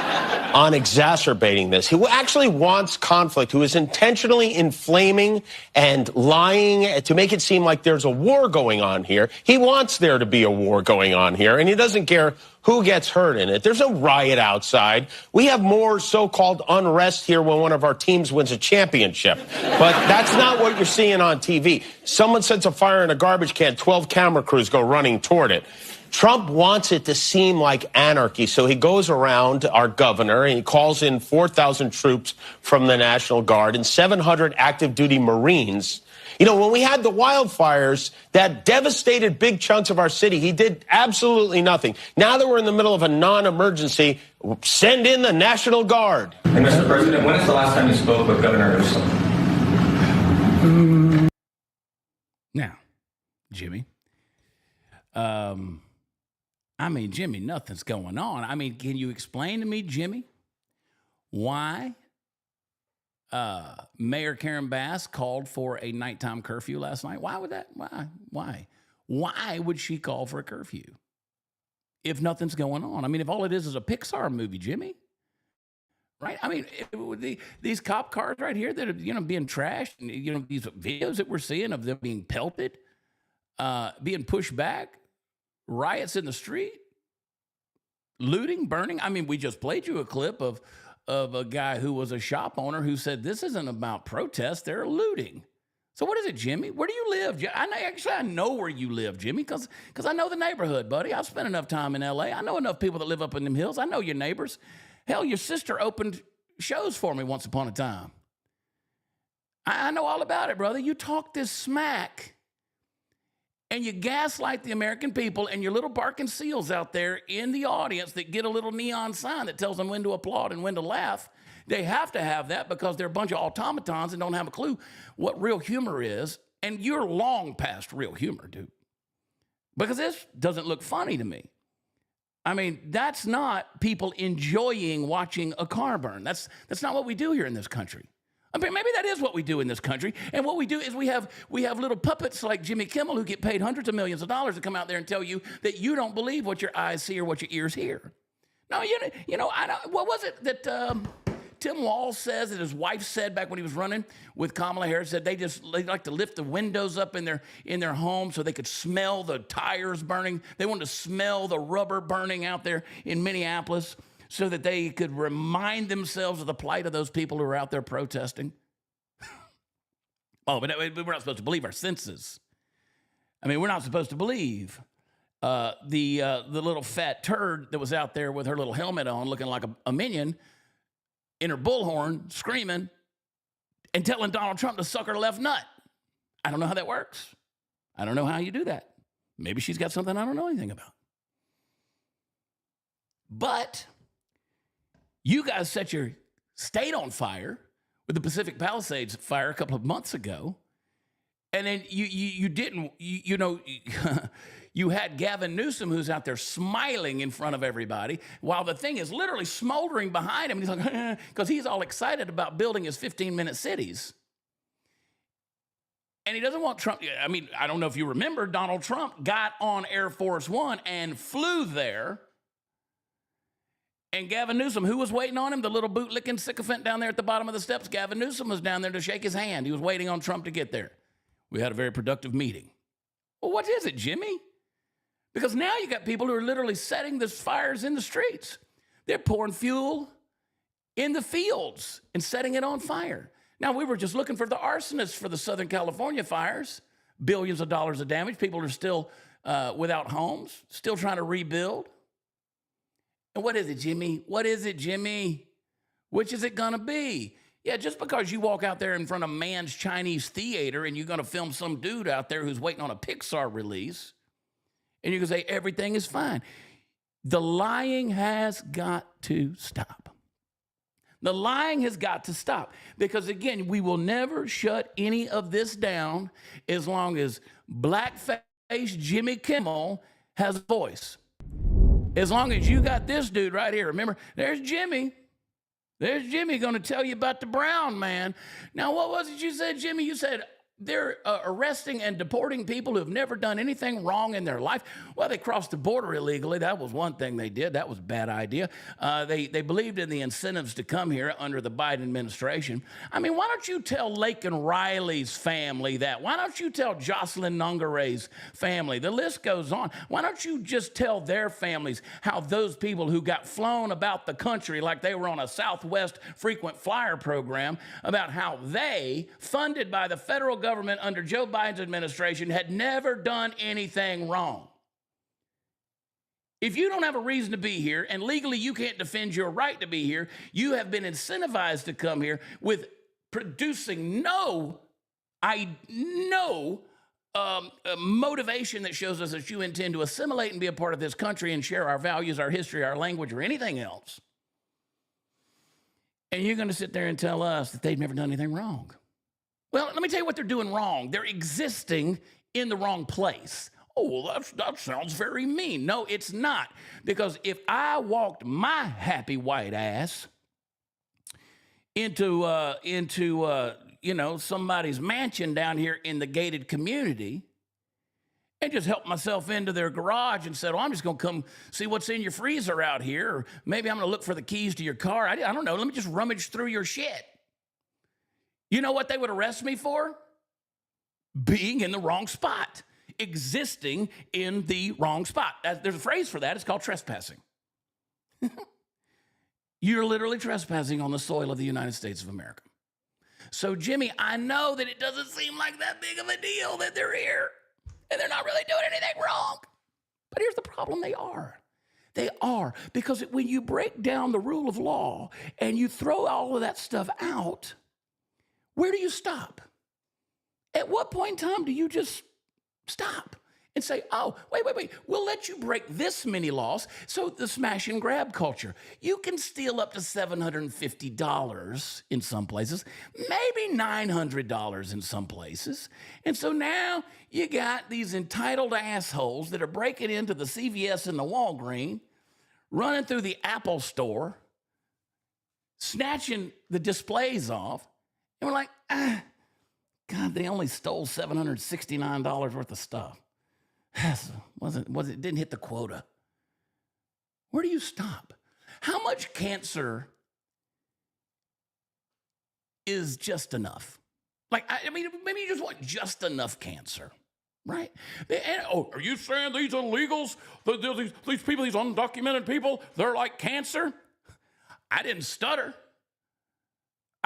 on exacerbating this, who actually wants conflict, who is intentionally inflaming and lying to make it seem like there's a war going on here. He wants there to be a war going on here, and he doesn't care who gets hurt in it. There's a riot outside. We have more so-called unrest here when one of our teams wins a championship. But that's not what you're seeing on TV. Someone sets a fire in a garbage can, 12 camera crews go running toward it. Trump wants it to seem like anarchy, so he goes around, our governor, and he calls in 4,000 troops from the National Guard and 700 active duty Marines. You know, when we had the wildfires that devastated big chunks of our city, he did absolutely nothing. Now that we're in the middle of a non-emergency, send in the National Guard. And Mr. President, when is the last time you spoke with Governor Newsom? Now, Jimmy, I mean, Jimmy, nothing's going on. I mean, can you explain to me, Jimmy, why Mayor Karen Bass called for a nighttime curfew last night? Why would that? Why would she call for a curfew if nothing's going on? I mean, if all it is a Pixar movie, Jimmy, right? I mean, these cop cars right here that are, being trashed, and, these videos that we're seeing of them being pelted, being pushed back, riots in the street, looting, burning. I mean, we just played you a clip of a guy who was a shop owner who said this isn't about protest, they're looting. So what is it, Jimmy? Where do you live? I know where you live, Jimmy, because I know the neighborhood, buddy. I've spent enough time in L.A. I know enough people that live up in them hills. I know your neighbors. Hell, your sister opened shows for me once upon a time. I know all about it, brother. You talk this smack, and you gaslight the American people, and your little barking seals out there in the audience that get a little neon sign that tells them when to applaud and when to laugh. They have to have that because they're a bunch of automatons and don't have a clue what real humor is. And you're long past real humor, dude. Because this doesn't look funny to me. I mean, that's not people enjoying watching a car burn. That's not what we do here in this country. I mean, maybe that is what we do in this country. And what we do is we have little puppets like Jimmy Kimmel who get paid hundreds of millions of dollars to come out there and tell you that you don't believe what your eyes see or what your ears hear. No, I know. What was it that Tim Walz says that his wife said back when he was running with Kamala Harris, said they like to lift the windows up in their home so they could smell the tires burning. They wanted to smell the rubber burning out there in Minneapolis so that they could remind themselves of the plight of those people who are out there protesting. Oh, but we're not supposed to believe our senses. I mean, we're not supposed to believe the little fat turd that was out there with her little helmet on, looking like a minion, in her bullhorn, screaming and telling Donald Trump to suck her left nut. I don't know how that works. I don't know how you do that. Maybe she's got something I don't know anything about. But you guys set your state on fire with the Pacific Palisades fire a couple of months ago. And then you didn't, you had Gavin Newsom who's out there smiling in front of everybody while the thing is literally smoldering behind him. He's like, because he's all excited about building his 15-minute cities. And he doesn't want Trump. I mean, I don't know if you remember, Donald Trump got on Air Force One and flew there. And Gavin Newsom, who was waiting on him, the little bootlicking sycophant down there at the bottom of the steps, Gavin Newsom was down there to shake his hand. He was waiting on Trump to get there. We had a very productive meeting. Well, what is it, Jimmy? Because now you got people who are literally setting the fires in the streets. They're pouring fuel in the fields and setting it on fire. Now, we were just looking for the arsonists for the Southern California fires. Billions of dollars of damage. People are still without homes, still trying to rebuild. And what is it, Jimmy? What is it, Jimmy? Which is it going to be? Yeah, just because you walk out there in front of Mann's Chinese Theater and you're going to film some dude out there who's waiting on a Pixar release, and you can say everything is fine. The lying has got to stop. The lying has got to stop. Because, again, we will never shut any of this down as long as blackface Jimmy Kimmel has a voice. As long as you got this dude right here. Remember, there's Jimmy. There's Jimmy going to tell you about the brown man. Now, what was it you said, Jimmy? You said they're arresting and deporting people who have never done anything wrong in their life. Well, they crossed the border illegally. That was one thing they did. That was a bad idea. They believed in the incentives to come here under the Biden administration. I mean, why don't you tell Laken Riley's family that? Why don't you tell Jocelyn Nungare's family? The list goes on. Why don't you just tell their families how those people who got flown about the country like they were on a Southwest frequent flyer program, about how they, funded by the federal government under Joe Biden's administration, had never done anything wrong. If you don't have a reason to be here, and legally you can't defend your right to be here, you have been incentivized to come here with producing no motivation that shows us that you intend to assimilate and be a part of this country and share our values, our history, our language, or anything else. And you're going to sit there and tell us that they've never done anything wrong. Well, let me tell you what they're doing wrong. They're existing in the wrong place. Oh, well, that sounds very mean. No, it's not. Because if I walked my happy white ass into somebody's mansion down here in the gated community and just helped myself into their garage and said, well, I'm just going to come see what's in your freezer out here, or maybe I'm going to look for the keys to your car. I don't know. Let me just rummage through your shit. You know what they would arrest me for? Being in the wrong spot. Existing in the wrong spot. There's a phrase for that. It's called trespassing. You're literally trespassing on the soil of the United States of America. So, Jimmy, I know that it doesn't seem like that big of a deal that they're here and they're not really doing anything wrong. But here's the problem. They are. They are. Because when you break down the rule of law and you throw all of that stuff out, where do you stop? At what point in time do you just stop and say, oh, wait, we'll let you break this many laws? So the smash and grab culture, you can steal up to $750 in some places, maybe $900 in some places. And so now you got these entitled assholes that are breaking into the CVS and the Walgreens, running through the Apple store, snatching the displays off. And we're like, God, they only stole $769 worth of stuff. It didn't hit the quota. Where do you stop? How much cancer is just enough. Like, I mean, maybe you just want just enough cancer, right? Are you saying these illegals, these people, these undocumented people, they're like cancer? I didn't stutter.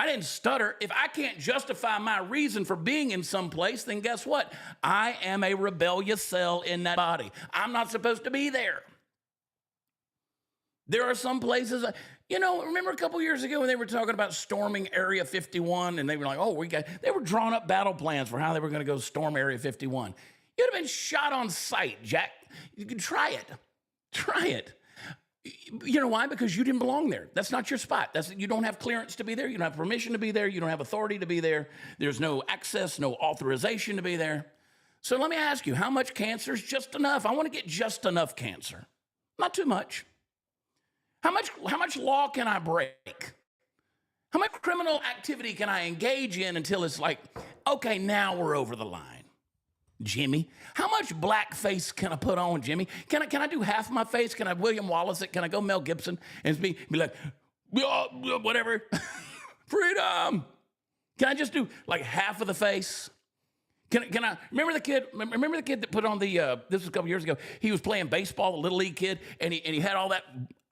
If I can't justify my reason for being in some place, then guess what? I am a rebellious cell in that body. I'm not supposed to be there. There are some places, remember a couple years ago when they were talking about storming Area 51, and they were like, they were drawing up battle plans for how they were going to go storm Area 51. You'd have been shot on sight, Jack. You could try it. Try it. You know why? Because you didn't belong there. That's not your spot. You don't have clearance to be there. You don't have permission to be there. You don't have authority to be there. There's no access, no authorization to be there. So let me ask you, how much cancer is just enough? I want to get just enough cancer. Not too much. How much law can I break? How much criminal activity can I engage in until it's like, okay, now we're over the line? Jimmy, how much blackface can I put on, Jimmy? Can I do half my face? Can I William Wallace it? Can I go Mel Gibson and be like, whatever, freedom? Can I just do like half of the face? Can I remember the kid that put on the this was a couple years ago. He was playing baseball, the little league kid, and he had all that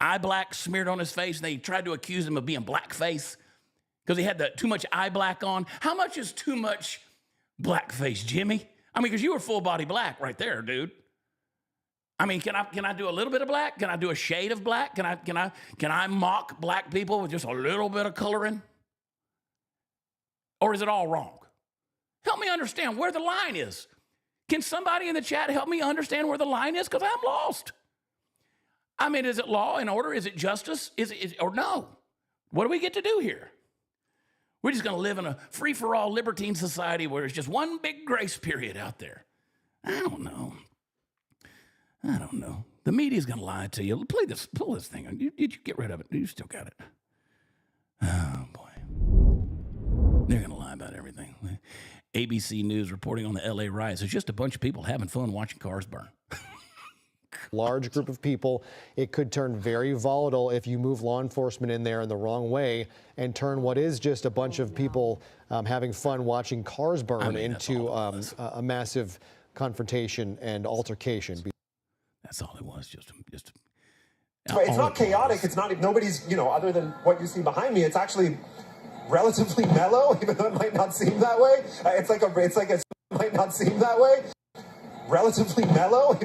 eye black smeared on his face, and they tried to accuse him of being blackface because he had too much eye black on. How much is too much blackface, Jimmy? I mean, because you were full body black right there, dude. I mean, can I do a little bit of black? Can I do a shade of black? Can I mock black people with just a little bit of coloring? Or is it all wrong? Help me understand where the line is. Can somebody in the chat help me understand where the line is? Because I'm lost. I mean, is it law and order? Is it justice? Or no? What do we get to do here? We're just going to live in a free-for-all libertine society where it's just one big grace period out there. I don't know. The media's going to lie to you. Pull this thing. Did you get rid of it? You still got it. Oh, boy. They're going to lie about everything. ABC News reporting on the L.A. riots. It's just a bunch of people having fun watching cars burn. Large group of people. It could turn very volatile if you move law enforcement in there in the wrong way and turn what is just a bunch of people having fun watching cars burn into a massive confrontation and altercation. That's all it was. Just. It's not chaotic. It's not. Nobody's. Other than what you see behind me, it's actually relatively mellow, even though it might not seem that way. It might not seem that way. Relatively mellow.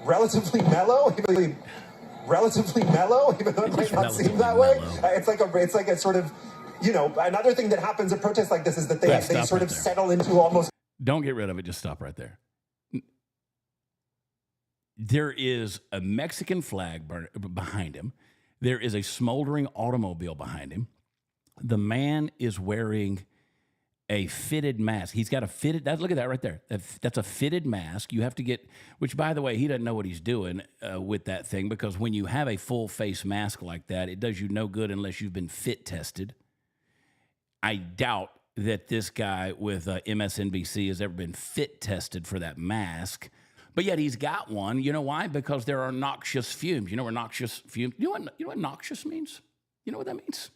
Relatively mellow, even though it might not seem that way. It's like a sort of, another thing that happens at protests like this is that they sort of settle into almost. Don't get rid of it. Just stop right there. There is a Mexican flag behind him. There is a smoldering automobile behind him. The man is wearing a fitted mask. He's got a fitted, look at that right there. That's a fitted mask. You have to get, which by the way, he doesn't know what he's doing with that thing, because when you have a full face mask like that, it does you no good unless you've been fit tested. I doubt that this guy with MSNBC has ever been fit tested for that mask, but yet he's got one. You know why? Because there are noxious fumes. You know what noxious fumes, you know what noxious means? You know what that means?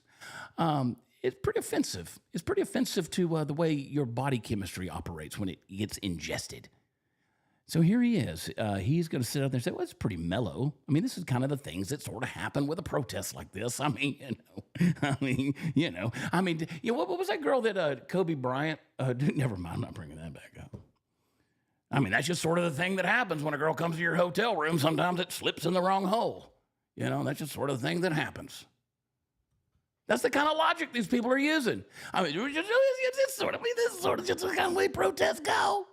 It's pretty offensive. It's pretty offensive to the way your body chemistry operates when it gets ingested. So here he is. He's going to sit out there and say, well, it's pretty mellow. I mean, this is kind of the things that sort of happen with a protest like this. I mean, what was that girl that Kobe Bryant, never mind, I'm not bringing that back up. I mean, that's just sort of the thing that happens when a girl comes to your hotel room. Sometimes it slips in the wrong hole. That's just sort of the thing that happens. That's the kind of logic these people are using. I mean, this is sort of just the kind of way protests go.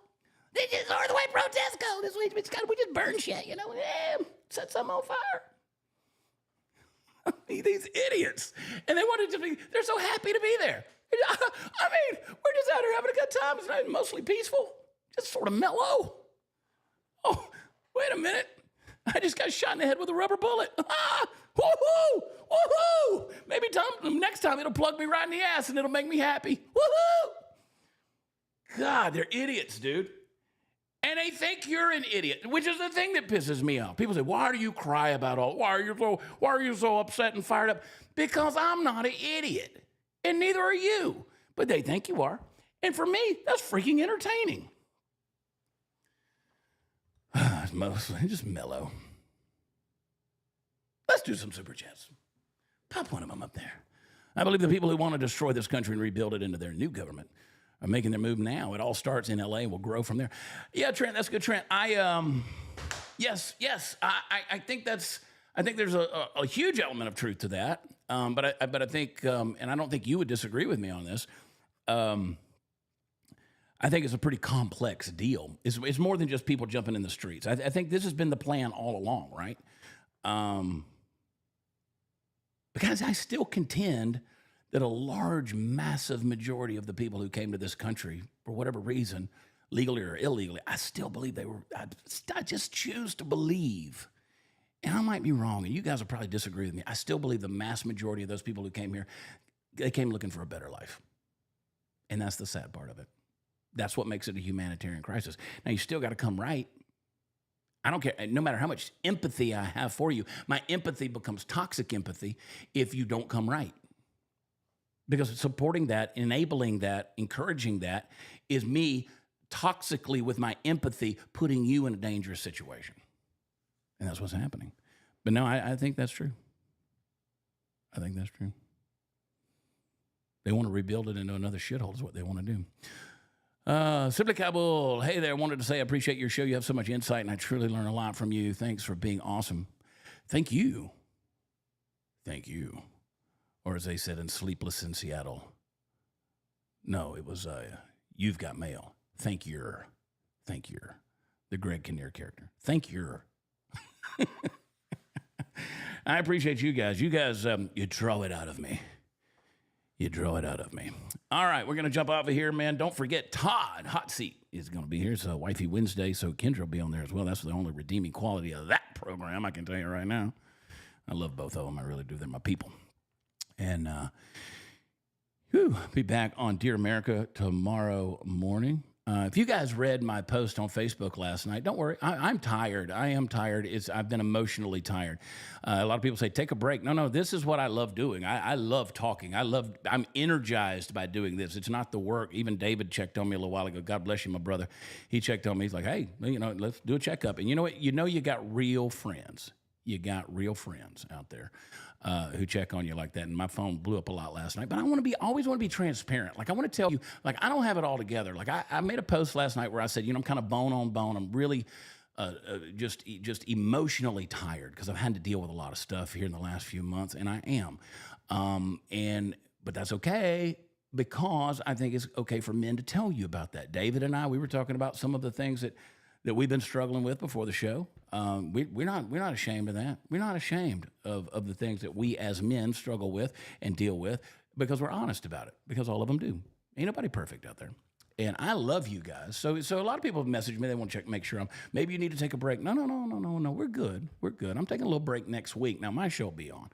This is sort of the way protests go. This way, we just burn shit, set something on fire. These idiots. And they wanted to be, they're so happy to be there. I mean, we're just out here having a good time. It's not mostly peaceful, just sort of mellow. Oh, wait a minute. I just got shot in the head with a rubber bullet. Ah, woohoo, woohoo. Maybe next time it'll plug me right in the ass and it'll make me happy. Woohoo. God, they're idiots, dude. And they think you're an idiot, which is the thing that pisses me off. People say, why do you cry about all? Why are you so upset and fired up? Because I'm not an idiot. and neither are you. But they think you are. And for me, that's freaking entertaining. It's mostly just mellow. Let's do some super chats. Pop one of them up there. I believe the people who want to destroy this country and rebuild it into their new government are making their move now. It all starts in LA and will grow from there. Yeah, Trent, that's good, Trent. Yes. I think there's a huge element of truth to that. But I think, and I don't think you would disagree with me on this. I think it's a pretty complex deal. It's more than just people jumping in the streets. I think this has been the plan all along, right? Because I still contend that a large, massive majority of the people who came to this country, for whatever reason, legally or illegally, I still believe they were, I just choose to believe, and I might be wrong, and you guys will probably disagree with me, I still believe the mass majority of those people who came here, they came looking for a better life. And that's the sad part of it. That's what makes it a humanitarian crisis. Now, you still got to come right. I don't care. No matter how much empathy I have for you, my empathy becomes toxic empathy if you don't come right. Because supporting that, enabling that, encouraging that is me toxically with my empathy putting you in a dangerous situation. And that's what's happening. But no, I think that's true. I think that's true. They want to rebuild it into another shithole is what they want to do. Simply Kabul, hey there, wanted to say I appreciate your show. You have so much insight, and I truly learn a lot from you. Thanks for being awesome. Thank you. Thank you. Or as they said in Sleepless in Seattle. No, it was You've Got Mail. Thank you. The Greg Kinnear character. Thank you. I appreciate you guys. You guys, you draw it out of me. You draw it out of me. All right, we're going to jump off of here, man. Don't forget, Todd Hot Seat is going to be here. It's Wifey Wednesday, so Kendra will be on there as well. That's the only redeeming quality of that program, I can tell you right now. I love both of them. I really do. They're my people. And be back on Dear America tomorrow morning. If you guys read my post on Facebook last night, don't worry. I'm tired. I am tired. I've been emotionally tired. A lot of people say, take a break. No, this is what I love doing. I love talking. I'm energized by doing this. It's not the work. Even David checked on me a little while ago. God bless you, my brother. He checked on me. He's like, hey, let's do a checkup. And you know what? You got real friends. You got real friends out there who check on you like that. And my phone blew up a lot last night. But I always want to be transparent. Like, I want to tell you, like, I don't have it all together. Like, I made a post last night where I said, I'm kind of bone on bone. I'm really just emotionally tired because I've had to deal with a lot of stuff here in the last few months, and I am. But that's okay, because I think it's okay for men to tell you about that. David and I, we were talking about some of the things that we've been struggling with before the show. We're not ashamed of that. We're not ashamed of the things that we as men struggle with and deal with, because we're honest about it, because all of them do. Ain't nobody perfect out there. And I love you guys. So a lot of people have messaged me. They want to make sure maybe you need to take a break. No. We're good. I'm taking a little break next week. Now, my show will be on,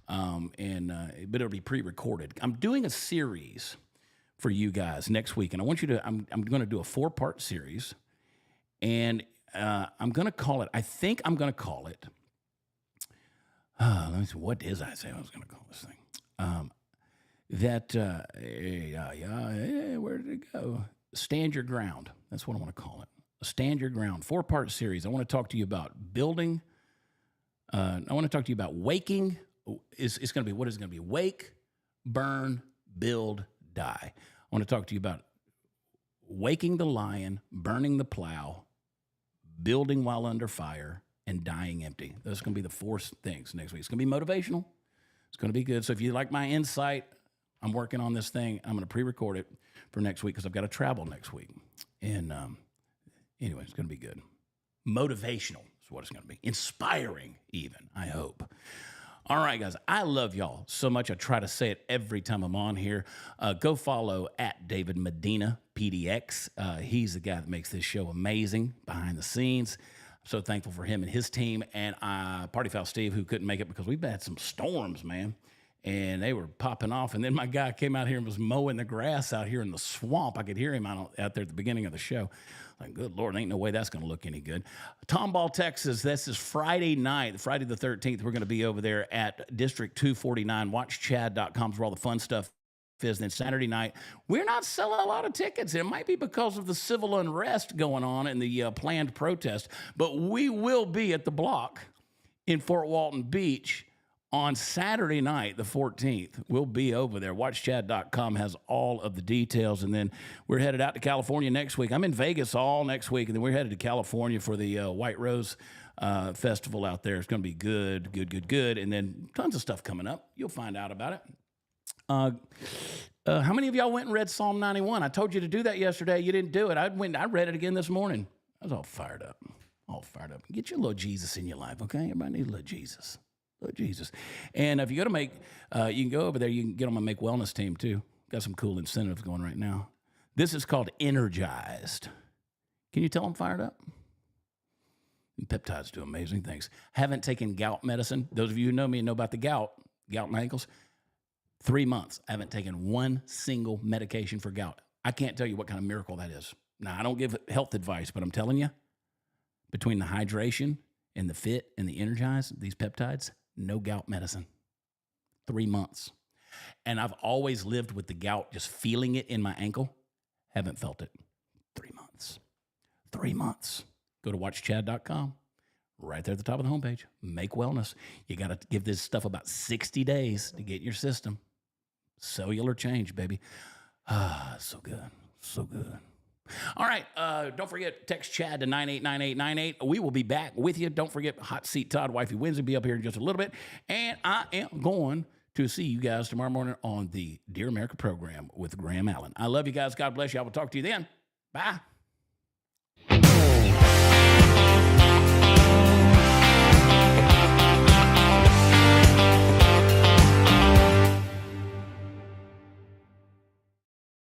but it'll be pre-recorded. I'm doing a series for you guys next week. And I want you to, I'm going to do a 4-part series. And I'm going to call it, let me see, what did I say I was going to call this thing? Where did it go? Stand Your Ground. That's what I want to call it. Stand Your Ground, 4-part series. I want to talk to you about building. I want to talk to you about waking. It's going to be, what is it going to be? Wake, burn, build, die. I want to talk to you about waking the lion, burning the plow, building while under fire, and dying empty. Those are going to be the 4 things next week. It's going to be motivational. It's going to be good. So if you like my insight, I'm working on this thing. I'm going to pre-record it for next week because I've got to travel next week. And anyway, it's going to be good. Motivational is what it's going to be. Inspiring even, I hope. All right, guys, I love y'all so much. I try to say it every time I'm on here. Go follow at David Medina, PDX. He's the guy that makes this show amazing behind the scenes. I'm so thankful for him and his team. And Party Foul Steve, who couldn't make it because we've had some storms, man. And they were popping off. And then my guy came out here and was mowing the grass out here in the swamp. I could hear him out there at the beginning of the show. Like, good Lord, ain't no way that's going to look any good. Tomball, Texas, this is Friday night, Friday the 13th. We're going to be over there at District 249. WatchChad.com is where all the fun stuff 5th. Then Saturday night, we're not selling a lot of tickets. It might be because of the civil unrest going on and the planned protest, but we will be at the Block in Fort Walton Beach on Saturday night, the 14th. We'll be over there. WatchChad.com has all of the details. And then we're headed out to California next week. I'm in Vegas all next week, and then we're headed to California for the White Rose Festival out there. It's going to be good. And then tons of stuff coming up. You'll find out about it. How many of y'all went and read Psalm 91? I told you to do that yesterday. You didn't do it. I read it again this morning. I was all fired up. Get your little Jesus in your life, okay? Everybody needs a little Jesus. Jesus. And if you go to you can go over there, you can get on my Make Wellness team too. Got some cool incentives going right now. This is called Energized. Can you tell I'm fired up? And peptides do amazing things. Haven't taken gout medicine. Those of you who know me and know about the gout and ankles, 3 months. I haven't taken one single medication for gout. I can't tell you what kind of miracle that is. Now, I don't give health advice, but I'm telling you, between the hydration and the fit and the Energize, these peptides, no gout medicine. 3 months. And I've always lived with the gout, just feeling it in my ankle. Haven't felt it. 3 months. 3 months. Go to watchchad.com. Right there at the top of the homepage. Make Wellness. You got to give this stuff about 60 days to get in your system. Cellular change, baby. So good. So good. All right, don't forget, text Chad to 989898. We will be back with you. Don't forget, Hot Seat Todd, Wifey Wednesday, be up here in just a little bit. And I am going to see you guys tomorrow morning on the Dear America program with Graham Allen. I love you guys. God bless you. I will talk to you then. Bye.